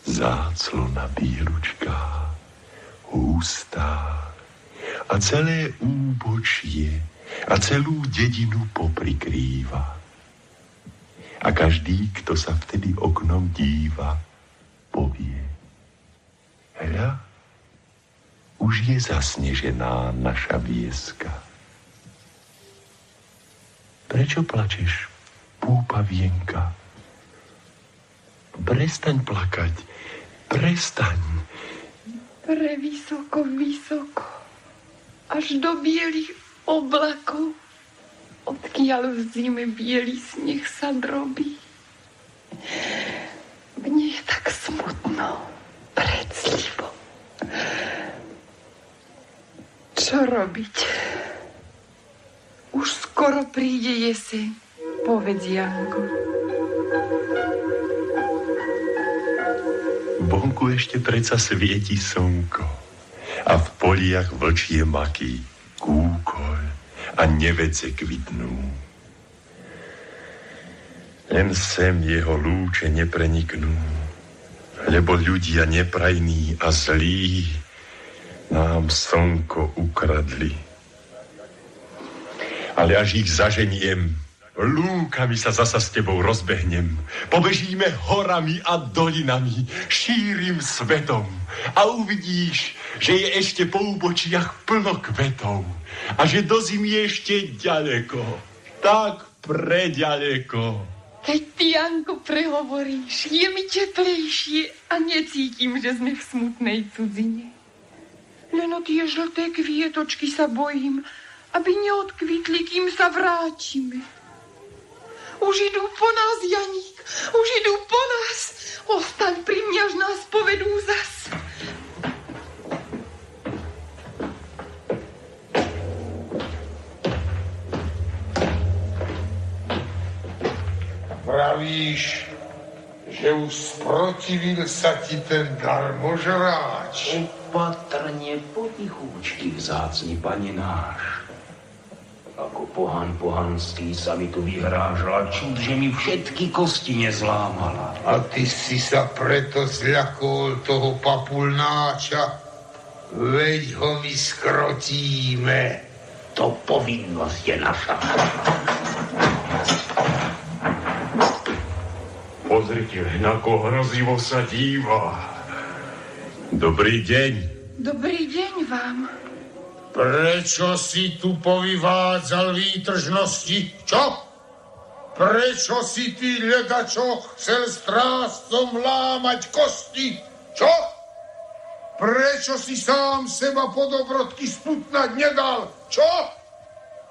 Záclona bielučká, hustá a celé úbočie a celú dedinu poprikrýva. A každý, kto sa vtedy oknom díva, povie: hľa, už je zasnežená naša vieska. Prečo plačeš, púpavienka? Prestaň plakať, prestaň. Prevysoko, vysoko, až do bielých oblakov, odkiaľ v zime bielý sneh sa drobí. Mne je tak smutno, predslivo. Čo robiť? Už skoro príde jeseň, povedz Janko. Vonku ešte predsa svieti slnko a v poliach vlčie maky, kúkoľ a nevece kvitnú. Len sem jeho lúče nepreniknú, lebo ľudia neprajní a zlí nám slnko ukradli. Ale až ich zaženiem, lúkami sa zasa s tebou rozbehnem. Pobežíme horami a dolinami, šírim svetom a uvidíš, že je ešte po úbočiach plno kvetov a že do zimy je ešte ďaleko, tak preďaleko. Keď ty, Janko, prehovoríš, je mi teplejšie a necítim, že sme v smutnej cudzine. Len o tie žlté kvietočky sa bojím, aby neodkvitli, kým sa vrátime. Už idú po nás, Janík, už idú po nás. Ostaň pri mňa, až nás povedú zas. Pravíš, že už sprotivil sa ti ten darmožráč. Opatrne, potichúčky, vzácni pane náš. Ako pohan pohanský sa mi tu vyhrážala, čud, že mi všetky kosti nezlámala. A ty si sa preto zľakol toho papulnáča? Veď ho my skrotíme. To povinnosť je naša. Pozrite, na koho hrozivo sa díva. Dobrý deň. Dobrý deň vám. Prečo si tu povyvádzal výtržnosti? Čo? Prečo si ty, ledačo, chcel strážcom lámať kosti? Čo? Prečo si sám seba po dobrodky sputnať nedal? Čo?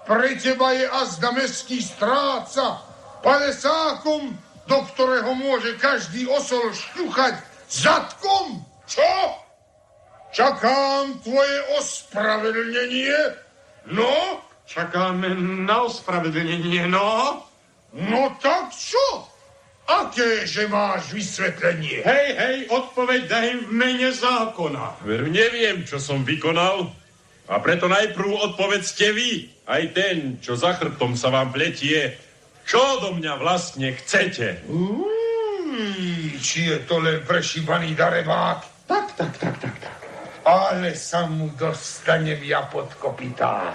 Pre teba je azda mestský stráca, palesákom, do ktorého môže každý osol šťuchať zadkom? Čo? Čakám tvoje ospravedlnenie, no? Čakáme na ospravedlnenie, no? No tak čo? Akéže máš vysvetlenie? Hej, odpoveď daj v mene zákona. Veru neviem, čo som vykonal. A preto najprv odpovedzte vy, aj ten, čo za chrbtom sa vám pletie. Čo do mňa vlastne chcete? Či je to len prešíbaný darebák? Tak. Ale sa mu dostanem ja pod kopytá.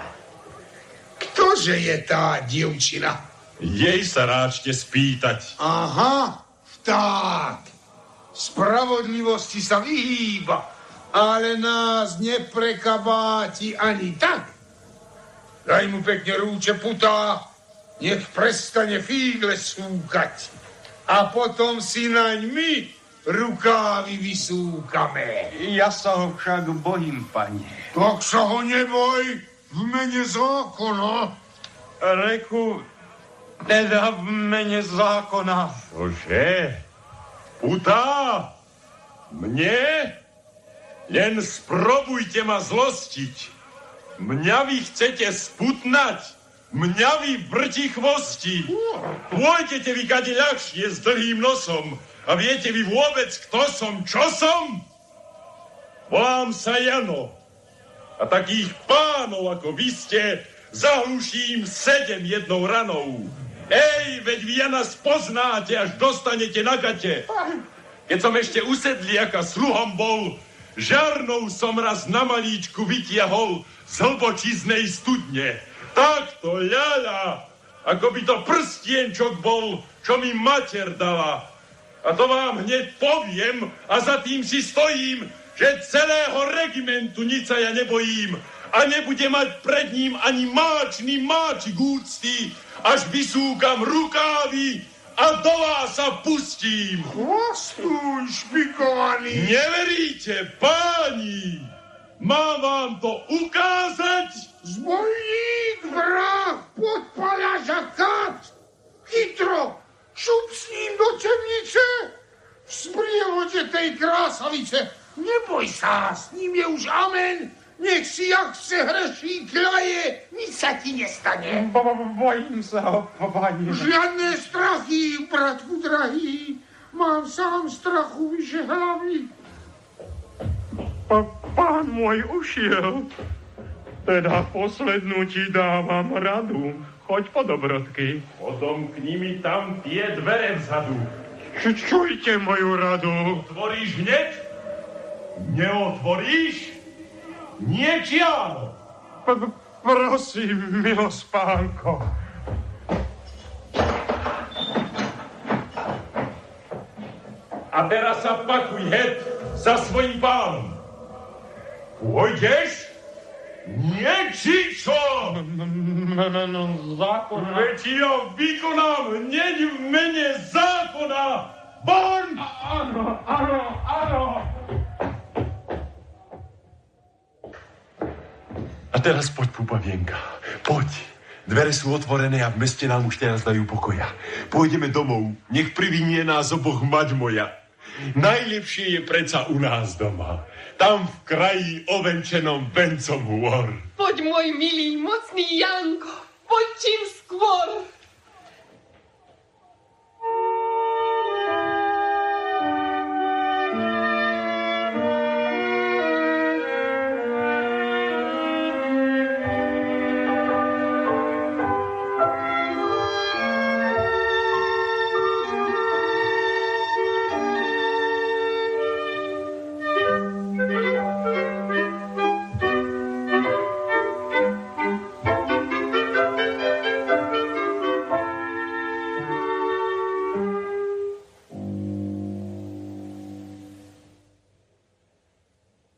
Ktože je tá dievčina? Jej sa ráčte spýtať. Aha, vták. Spravodlivosti sa vyhýba, ale nás neprekabáti ani tak. Daj mu pekne rúče, putá, nech prestane fígle súkať. A potom si naň my rukávy vysúkame. Ja sa ho však bojím, pane. Tak sa ho neboj v mene zákona. Reku, teda v mene zákona. Čože? Putá? Mne? Len sprobujte ma zlostiť. Mňa vy chcete sputnať? Mňa vy vrti chvosti. Pôjdete vy kade ľahšie s dlhým nosom. A viete vy vôbec, kto som, čo som? Volám sa Jano. A takých pánov, ako vy ste, zahluším 7 jednou ranou. Ej, veď vy Jana spoznáte, až dostanete na gate. Keď som ešte usedliaka sluhom bol, žarnou som raz na malíčku vytiahol z hlbočiznej studne. Takto, ľaľa, ako by to prstienčok bol, čo mi mater dala. A to vám hneď poviem a za tým si stojím, že celého regimentu nic sa ja nebojím a nebude mať pred ním ani máčik úcty, až vysúkam rukávy a do vás sa pustím. Chvostuj, špikovaný. Neveríte, páni? Mám vám to ukázať? Zbojník, vrah, podpaľač a kat. Chytro, šup s ním do temnice. V sprievode tej krásavice. Neboj sa, s ním je už amen. Nech si jak chce hreší kľaje, nič sa ti nestane. Bojím sa ho, pani. Žiadne strachy, bratku drahý. Mám sám strachu vyše hlavy. Pán môj ušiel. Teda poslednú ti dávam radu. Choď po dobrodky. Odomkni mi tam tie dvere vzadu. Čujte moju radu. Otvoríš hneď? Neotvoríš? Nie či áno? Prosím, milospánko. A teraz sa pakuj, het, za svojím pánom. Pôjdeš? Nie či čo? Zákon. Veď ja vykonám hneď v mene zákona. Von! Áno. A teraz poď, Pupavienka, poď. Dvere sú otvorené a v meste nám už teraz dajú pokoja. Pôjdeme domov, nech privinie nás oboch mať moja. Najlepšie je preca u nás doma. Tam v kraji ovenčenom vencom hôr. Poď, môj milý, mocný Janko, poď čím skôr.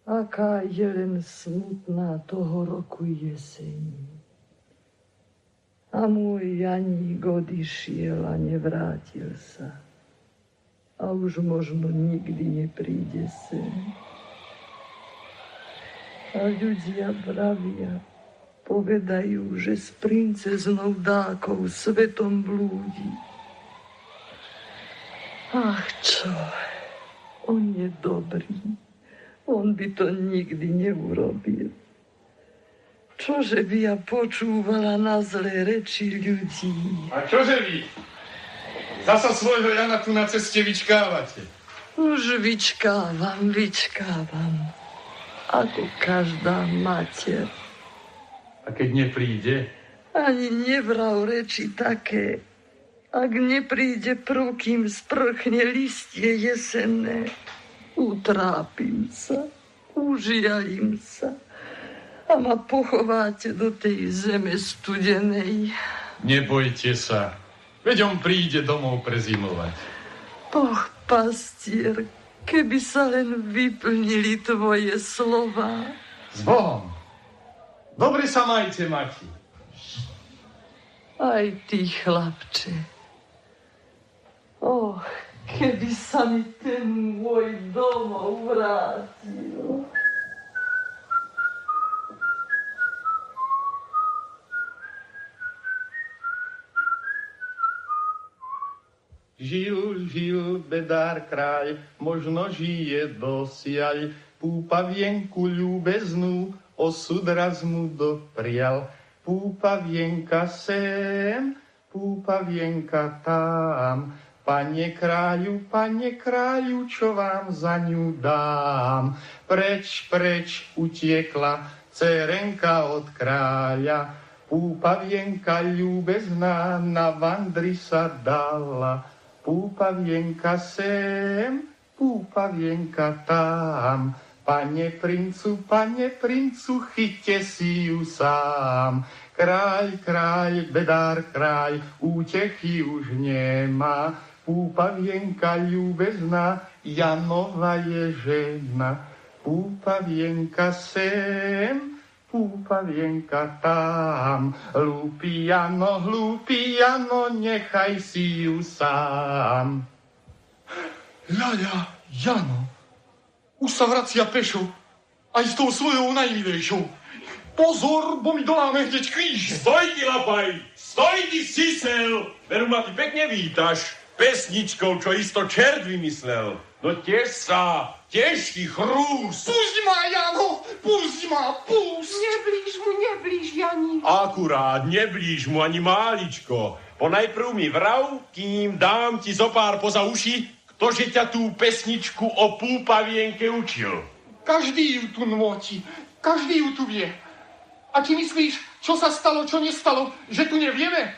Aká je len smutná toho roku jeseň. A môj Janík odišiel a nevrátil sa. A už možno nikdy nepríde sem. A ľudia pravia, povedajú, že s princeznou Dákou svetom blúdi. Ach čo, on je dobrý. On by to nikdy neurobil. Čože by ja počúvala na zlé reči ľudí? A čože vy? Zasa svojho Jana tu na ceste vyčkávate. Už vyčkávam. Ako každá mater. A keď nepríde? Ani nevrav reči také. Ak nepríde prv, kým sprchne listie jesenné, utrápim sa, užialím sa a ma pochováte do tej zeme studenej. Nebojte sa, veď on príde domov prezimovať. Boh pastier, keby sa len vyplnili tvoje slova. S Bohom. Dobre sa majte, Mati. Aj ty, chlapče. Och, keby sa mi ten môj domov vrátil. Žil bedár kraj, možno žije dosiaľ, Pupavienku ľúbeznú osud raz mu doprial. Púpavienka sem, púpavienka tam. Pane kráľu, čo vám za ňu dám? Preč, preč utiekla dcerenka od kráľa. Púpavienka ľúbezná na vandri sa dala. Púpavienka sem, púpavienka tam. Pane princu, chyťte si ju sám. Kráľ, bedár kráľ, útechy už nemá. Púpavienka ľúbezná, Janova je žena. Púpavienka sem, púpavienka tam. Hlúpy Jano, nechaj si ju sám. Ľaľa, Jano, už sa vracia pešo, aj s tou svojou najmilejšou. Pozor, bo mi doláme hneď kríž. Stoj ti, lapaj, stoj ti, sisel. Veru ma ty pekne vítaš. Pesničkou, čo isto čert vymyslel. No tiež sa, tiež ti chrús. Pusť ma, Jano, pusť ma. Neblíž, Jani. Akurát, neblíž mu ani máličko. Ponajprv mi vrav, kým dám ti zopár poza uši, ktože ťa tú pesničku o púpavienke učil. Každý ju tu nôti, každý ju tu vie. A ti myslíš, čo sa stalo, čo nestalo, že tu nevieme?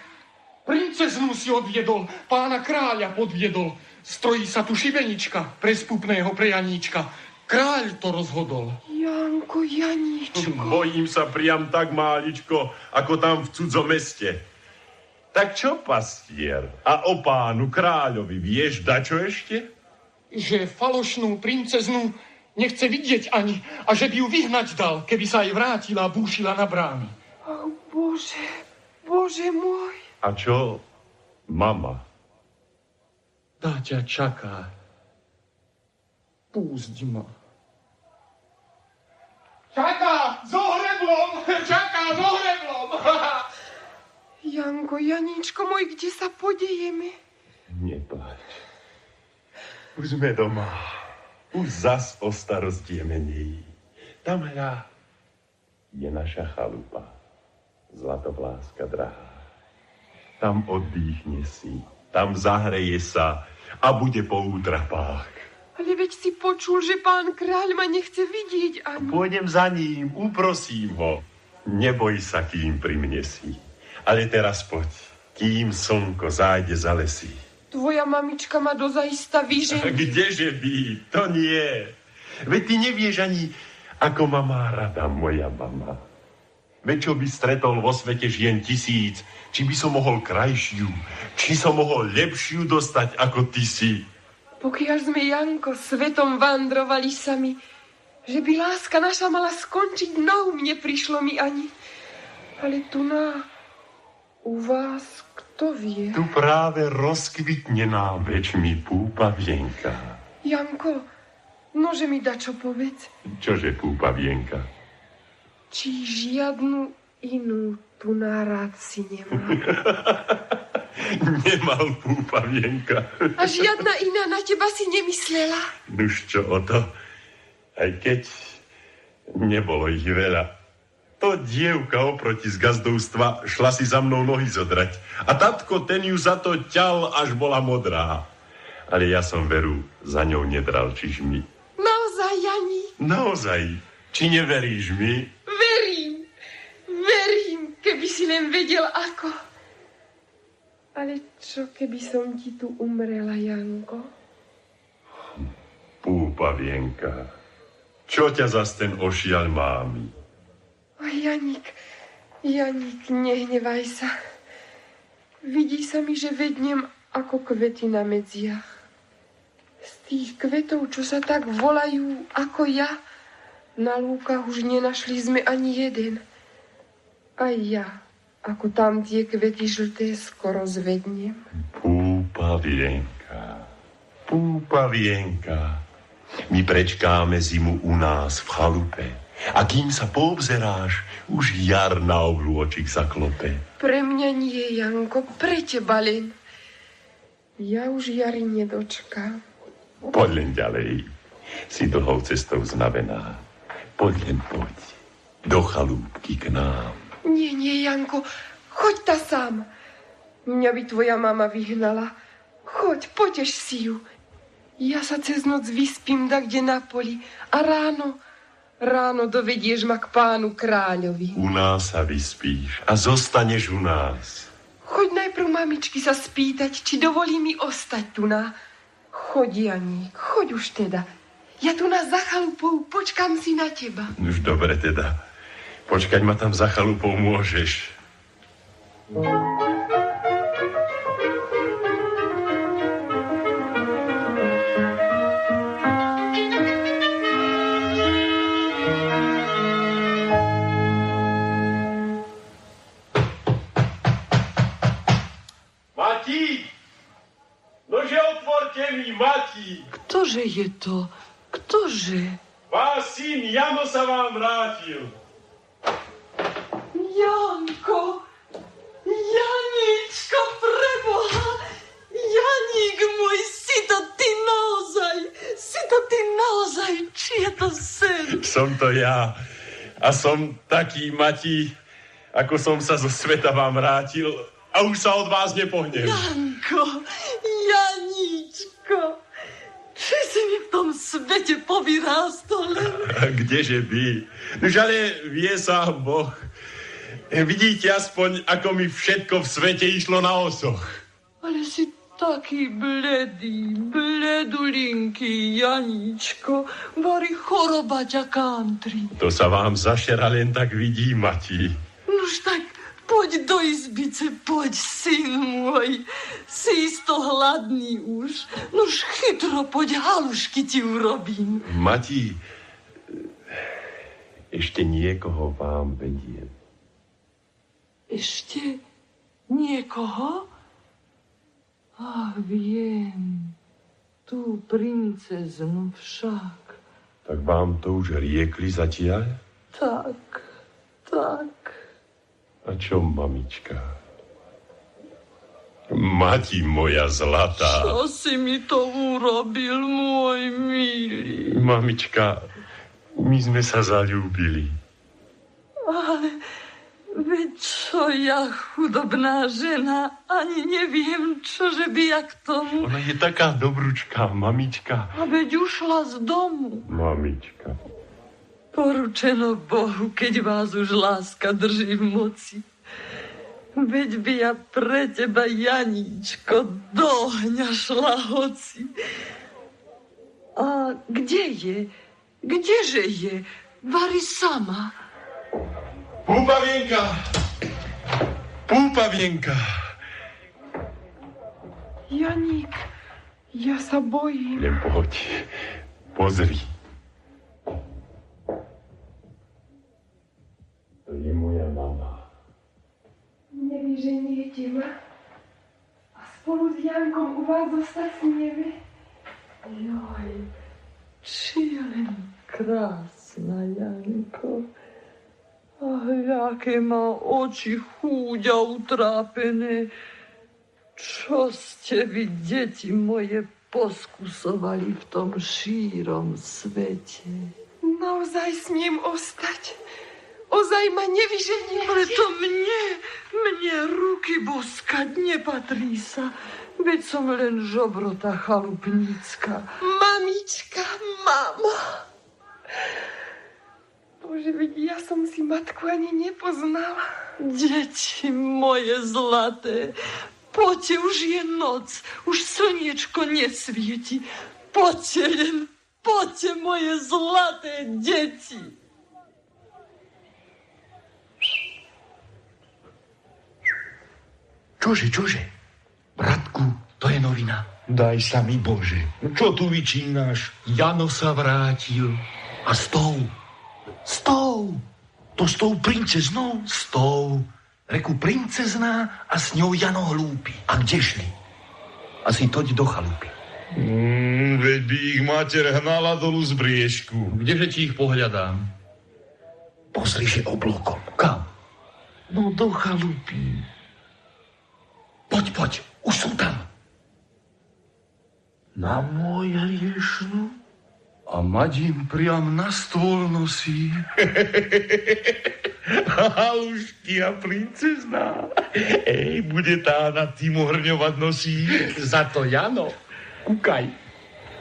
Princeznu si odviedol, pána kráľa podviedol. Strojí sa tu šibenička pre spupného pre Janíčka. Kráľ to rozhodol. Janko, Janíčko. Bojím sa priam tak máličko, ako tam v cudzom meste. Tak čo, pastier? A o pánu kráľovi vieš dačo ešte? Že falošnú princeznu nechce vidieť ani, a že by ju vyhnať dal, keby sa aj vrátila a búšila na brány. Oh, Bože môj. A čo, mama? Tá ťa čaká. Pusť ma. Čaká s ohreblom! Janko, Janíčko môj, kde sa podejeme? Nepláč. Už sme doma. Už zas o starosti je menej. Tam hľa je naša chalupa. Zlatovláska drahá. Tam oddychne si, tam zahreje sa a bude po útrapách. Ale veď si počul, že pán kráľ ma nechce vidieť ani. Pôjdem za ním, uprosím ho. Neboj sa, kým pri mne si. Ale teraz poď, kým slnko zájde za lesy. Tvoja mamička ma dozaista vyžení. Kdeže by? To nie. Veď ty nevieš ani, ako ma má rada moja mama. Veď čo by stretol vo svete žien 1000, či by som mohol krajšiu, či som mohol lepšiu dostať, ako ty si. Pokiaľ sme, Janko, svetom vandrovali sami, že by láska naša mala skončiť, na mne prišlo mi ani. Ale tu u vás, kto vie? Tu práve rozkvitne nám večmi púpavienka. Janko, nože mi dačo povedz. Čože púpavienka? Či žiadnu inú tu rád si nemal? Nemal púpavienka. A žiadna iná na teba si nemyslela? Nuž čo o to, aj keď nebolo ich veľa. To dievka oproti z gazdovstva šla si za mnou nohy zodrať. A tatko ten ju za to ťal, až bola modrá. Ale ja som veru za ňou nedral čižmi. Naozaj, Jani? Naozaj. Či neveríš mi? Verím, keby si len vedel ako. Ale čo, keby som ti tu umrela, Janko? Púpavienka, čo ťa zas ten ošiaľ mámi? O, Janík, nehnevaj sa. Vidí sa mi, že vednem ako kvety na medziach. Z tých kvetov, čo sa tak volajú ako ja, na lúkach už nenašli sme ani jeden. Aj ja, ako tam tie kvety žlté, skoro zvednem. Púpavienka. My prečkáme zimu u nás v chalupe. A kým sa poobzeráš, už jar na oblôčik zaklope. Pre mňa nie, Janko, pre teba len. Ja už jary nedočkám. Poď len ďalej. Si dlhou cestou znavená. Poď len poď. do chalúbky k nám. Nie, Janko, choď ta sám. Mňa by tvoja mama vyhnala. Choď, potež si ju. Ja sa cez noc vyspím kde na poli a ráno dovedieš ma k pánu kráľovi. U nás sa vyspíš a zostaneš u nás. Choď najprv mamičky sa spýtať, či dovolí mi ostať tu na. Choď, Janík, choď už teda. Ja tu na za chalupou počkám si na teba. Už dobre teda. Počkať ma tam za chalupou môžeš. Mati! Nože otvorte mi, Mati! Ktože je to? Ktože? Váš syn Jano sa vám vrátil. Janko! Janíčko, preboha! Janík môj, si to ty naozaj, či je to sen? Som to ja. A som taký, Mati, ako som sa zo sveta vám vrátil a už sa od vás nepohnem. Janko, Janíčko, či si mi v tom svete povyrástol? Kdeže by? Nož ale vie sám Boh. Vidíte aspoň, ako mi všetko v svete išlo na osoch. Ale si taký bledulinký, Janíčko. Vari choroba ťa kantri. To sa vám zašera len tak vidí, Mati. Nož tak poď do izbice, poď, syn môj. Si isto hladný už. Nož chytro, poď, halušky ti urobím. Mati, ešte niekoho vám vediem. Ešte niekoho? Ach, viem. Tú princeznu však. Tak vám to už riekli zatiaľ? Tak. A čo, mamička? Mati moja zlatá. Čo si mi to urobil, môj milý? Mamička, my sme sa zaľúbili. Ale veď čo ja, chudobná žena, ani neviem, čože by ja k tomu. Ona je taká dobručká, mamička. A veď ušla z domu. Mamička. Poručeno Bohu, keď vás už láska drží v moci. Veď by ja pre teba, Janíčko, do ohňa šla hoci. A kde je? Kdeže je? Vari sama. Púpavienka! Janík, ja sa bojím. Len pohoď, pozri. To je moja mama. Nevyženiete ma a spolu s Jankom u vás zostať smieme? Joj, či je len krásna, Janko. Ach, jaké má oči chúďa utrápené. Čo ste vy, deti moje, poskusovali v tom šírom svete? Naozaj smiem ostať. Ozaj ma nevyženiete. Ale to mne ruky boskať nepatrí sa. Veď som len žobrota chalupnícka. Mamička, mama. Bože, veď ja som si matku ani nepoznala. Deti moje zlaté, poďte, už je noc, už slniečko nesvieti. Poďte, moje zlaté deti. Čože? Bratku, to je novina. Daj sa mi, Bože. Čo tu vyčínaš? Jano sa vrátil. A s tou? To s tou princeznou? S tou. Reku princezná a s ňou Jano hlúpi. A kde šli? Asi toť do chalupy. Veď by ich mater hnala dolu z briežku. Kdeže ti ich pohľadám? Pozri, že oblokom. Kam? No do chalupy. Poď, už sú tam. Na môj hriešnú? A mať im priam na stôl nosí. Halušky a princezná. Bude tá nad tým ohrňovať nosí. Za to Jano, kúkaj,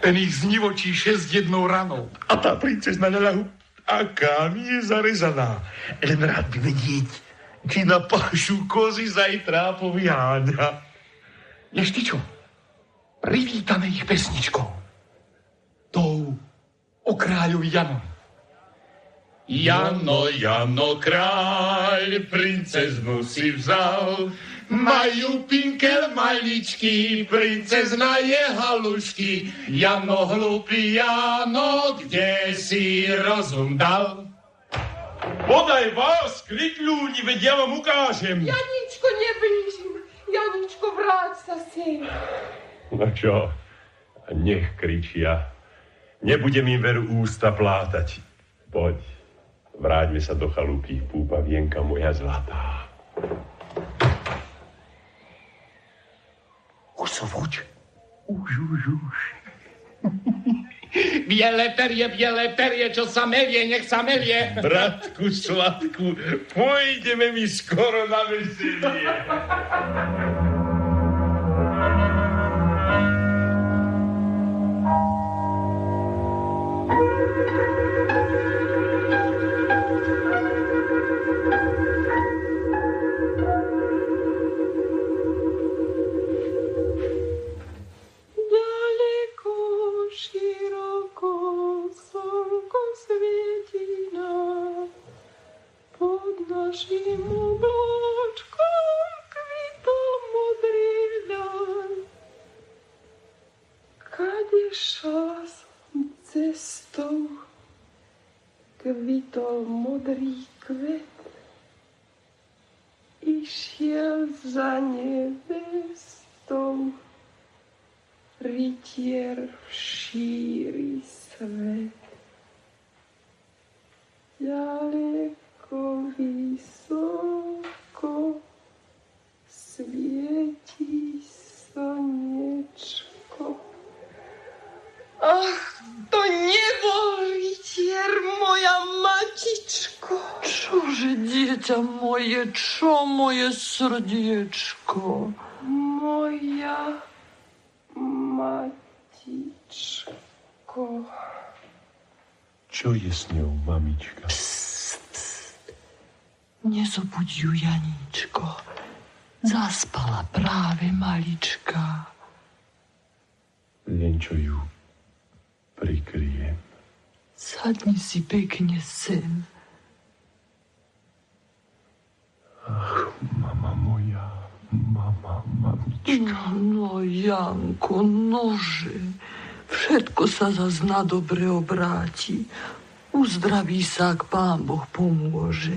ten ich znivočí 6 jednou ranou. A tá princezná na ľahu, aká mi je zarezaná. Len rád by vedieť, či na pášu kozy zajtrá povyháňa. Ešte čo? Privítame ich pesničkou. Tou o kráľovi Janovi. Jano, Jano, kráľ, princeznu si vzal. Majú pinkel maličky, princezna je halušky. Jano, hlupý Jano, kde si rozum dal? Podaj vás, krikľúni, veď ja vám ukážem. Janičko, neblížim. Janičko, vráť sa sem. No čo, nech kričia. Nebudem im veru ústa plátať. Poď, vráťme sa do chalupy, púpavienka moja zlatá. Už sú voč. Už. Biele perie, čo sa melie, nech sa melie. Bratku sladku, pôjdeme mi skoro na veselie. Kvitol modrý kvet, išiel za nevestou, rytier v šíri svet. Ďaleko vysoko svieti slnečko. Ach, to nebol rytier, moja matičko. Čože, dieťa moje, čo moje srdiečko? Moja matičko. Čo je s ňou, mamička? Nezobuď ju, Janíčko. Zaspala práve malička. Len čo ju prikryjem. Sadni si pekne sem. Ach, mamička. No, Janko, nože. Všetko sa zas na dobre obráti. Uzdraví sa, ak Pán Boh pomôže.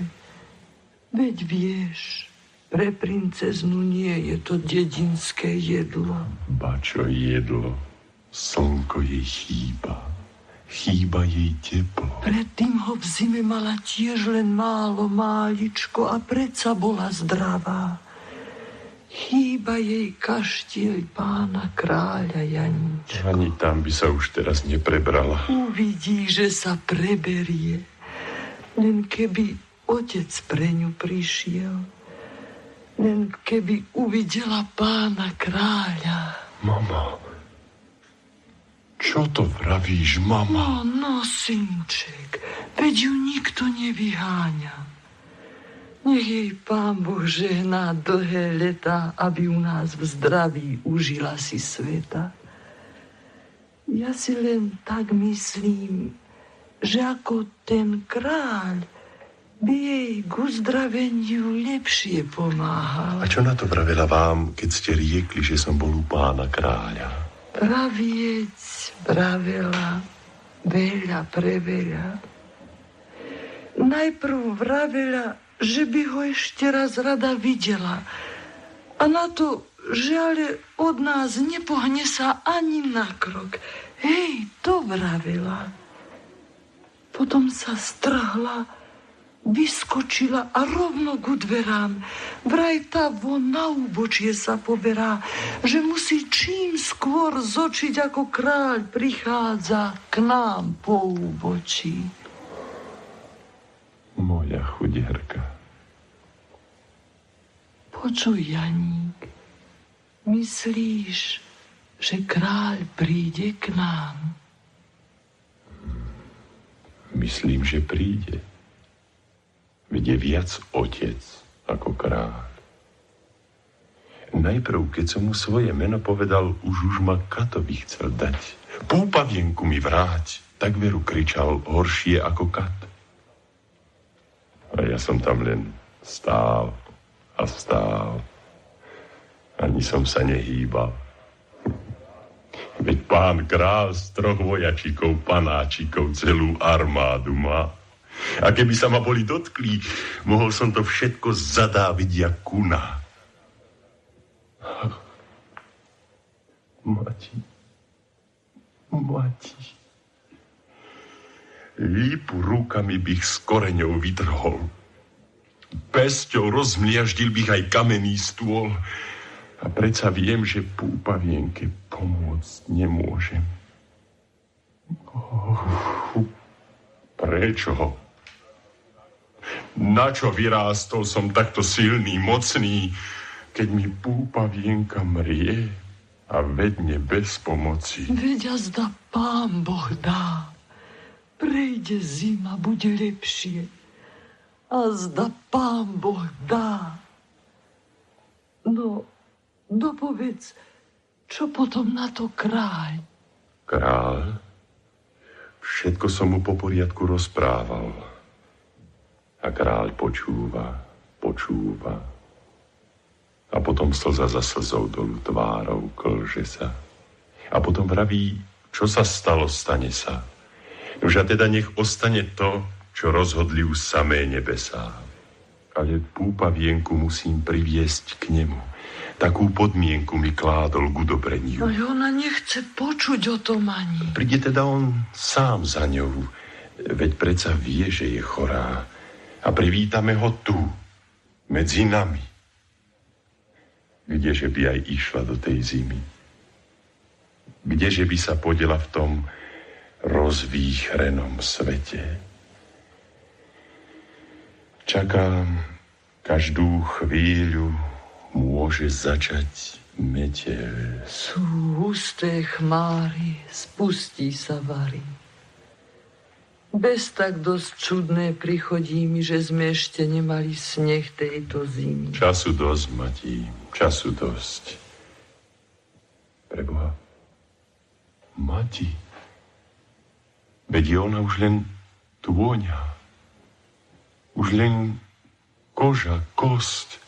Veď vieš, pre princeznu nie je to dedinské jedlo. Ba čo jedlo? Slnko jej chýba. Chýba jej teplo. Predtým ho v zime mala tiež len máličko a predsa bola zdravá. Chýba jej kaštieľ pána kráľa Janíčka. Ani tam by sa už teraz neprebrala. Uvidí, že sa preberie. Len keby otec pre ňu prišiel. Len keby uvidela pána kráľa. Mama, čo to vravíš, mama? No, synček, veď ju nikto nevyháňa. Nech jej Pán Boh žehná dlhé leta, aby u nás v zdraví užila si sveta. Ja si len tak myslím, že ako ten kráľ by jej k uzdraveniu lepšie pomáhal. A čo na to vravela vám, keď ste riekli, že som bol u pána kráľa? Praviec vravela veľa preveľa. Najprv vravela, že by ho ešte raz rada videla. A na to, že ale od nás nepohne sa ani na krok. Hej, to vravela. Potom sa strhla, Vyskočila a rovno ku dverám. Vraj tá von na úbočie sa poberá, že musí čím skôr zočiť, ako kráľ prichádza k nám po úbočí. Moja chudierka. Počuj, Janík, myslíš, že kráľ príde k nám? Myslím, že príde. Veď je viac otec ako kráľ. Najprv, keď som mu svoje meno povedal, už ma katovi chcel dať. Púpavienku mi vráť, tak veru kričal horšie ako kat. A ja som tam len stál a stál. Ani som sa nehýbal. Veď pán král z 3 vojačikov, panáčikov, celú armádu má. A keby sa ma boli dotkli, mohol som to všetko zadáviť jak kuna. Mati. Lípu rukami bych s koreňou vytrhol. Pesťou rozmliaždil bych aj kamenný stôl. A predsa viem, že púpavienke pomôcť nemôžem. Prečo? Na čo vyrástol som takto silný, mocný, keď mi púpavienka mrie a vedne bez pomoci? Veď azda pán Boh dá. Prejde zima, bude lepšie. Azda pán Boh dá. No, dopovedz, čo potom na to kráľ? Kráľ? Všetko som mu po poriadku rozprával. A kráľ počúva. A potom slza za slzou dolu tvárou klže sa. A potom vraví, čo sa stalo, stane sa. Nož a teda nech ostane to, čo rozhodli už samé nebesá. Ale púpavienku musím priviesť k nemu. Takú podmienku mi kládol k udobreniu. Ale ona nechce počuť o tom ani. Príde teda on sám za ňou. Veď predsa vie, že je chorá. A privítame ho tu, medzi nami. Kdeže by aj išla do tej zimy? Kdeže by sa podiela v tom rozvýchrenom svete? Čakám každú chvíľu, môže začať meteľ. Sú husté chmáry, spustí sa vary. Bez tak dosť čudné prichodí mi, že sme ešte nemali sneh tejto zimy. Času dosť, Matí, času dosť. Preboha, Mati, veď je ona už len tôňa. Už len koža, kosť.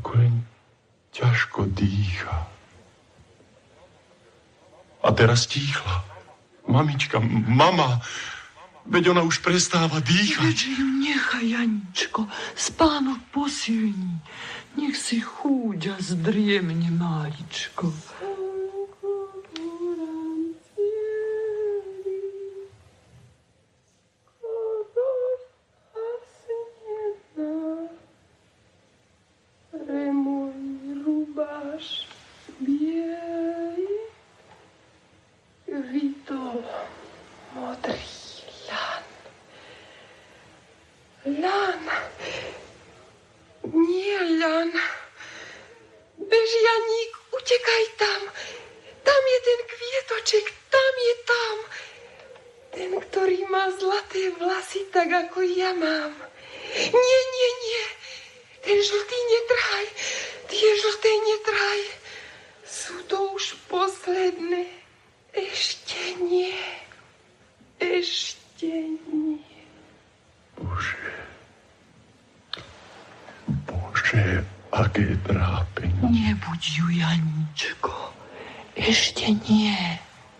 Ako len ťažko dýcha. A teraz tíchla. Mamička, mama, veď ona už prestáva dýchať. Veď ju nechaj, Janičko, spánok posilní. Nech si chúďa zdriemne, máličko. Aké trápenie. Nebuď ju, Janičko. Ešte nie.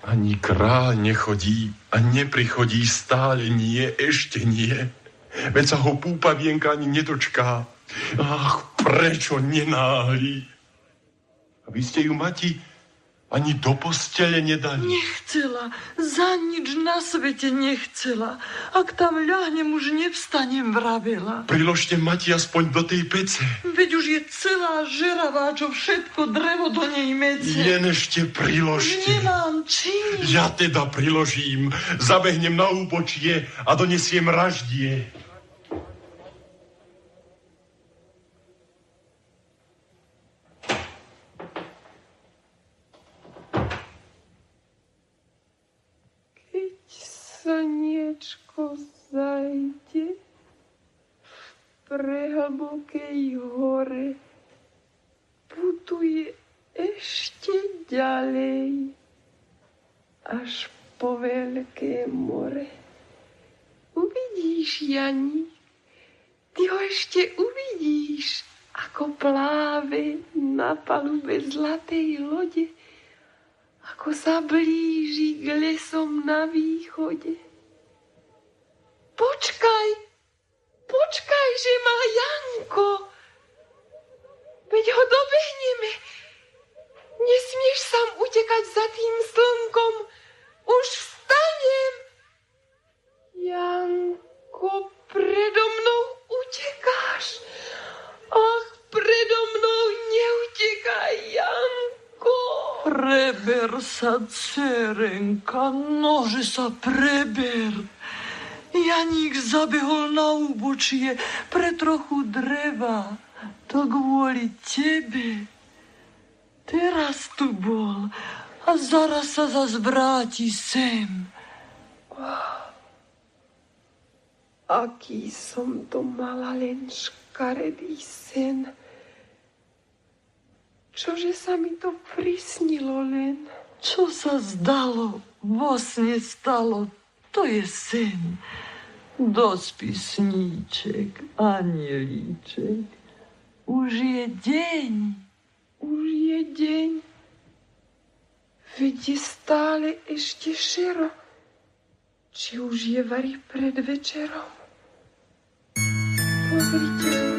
Ani kráľ nechodí a neprichodí, stále nie, ešte nie. Veď sa ho púpavienka ani nedočká. Ach, prečo nenáhli? A vy ste ju, Mati, Ani do postele nedali. Nechcela, za nič na svete nechcela. Ak tam ľahnem, už nevstanem, vravela. Priložte mati aspoň do tej pece. Veď už je celá žeravá, čo všetko drevo do nej mece. Jen ešte priložte. Nemám čím. Ja teda priložím. Zabehnem na úbočie a donesiem raždie. Slniečko zajde v prehlbokej hore, putuje ešte ďalej, až po veľké more. Uvidíš, Janík, ty ho ešte uvidíš, ako pláve na palube zlatej lode, ako sa blíži k lesom na východe. Počkaj, že má Janko. Veď ho dobehneme. Nesmieš sám utekať za tým slnkom. Už vstanem. Janko, predo mnou utekáš. Ach, predo mnou neutekaj, Janko. Preber sa, dcerenka, nože sa preber. Janík zabehol na úbočie pre trochu dreva. To kvôli tebe. Teraz tu bol a zaraz sa zas vráti sem. Aký som to mala len škaredý sen. Čože sa mi to prisnilo len? Čo sa zdalo, vo sne stalo, to je sen. Dospí sníček, anielíček. Už je deň. Už je deň. Veď je stále ešte šero. Či už je vari pred večerom? Pozrite,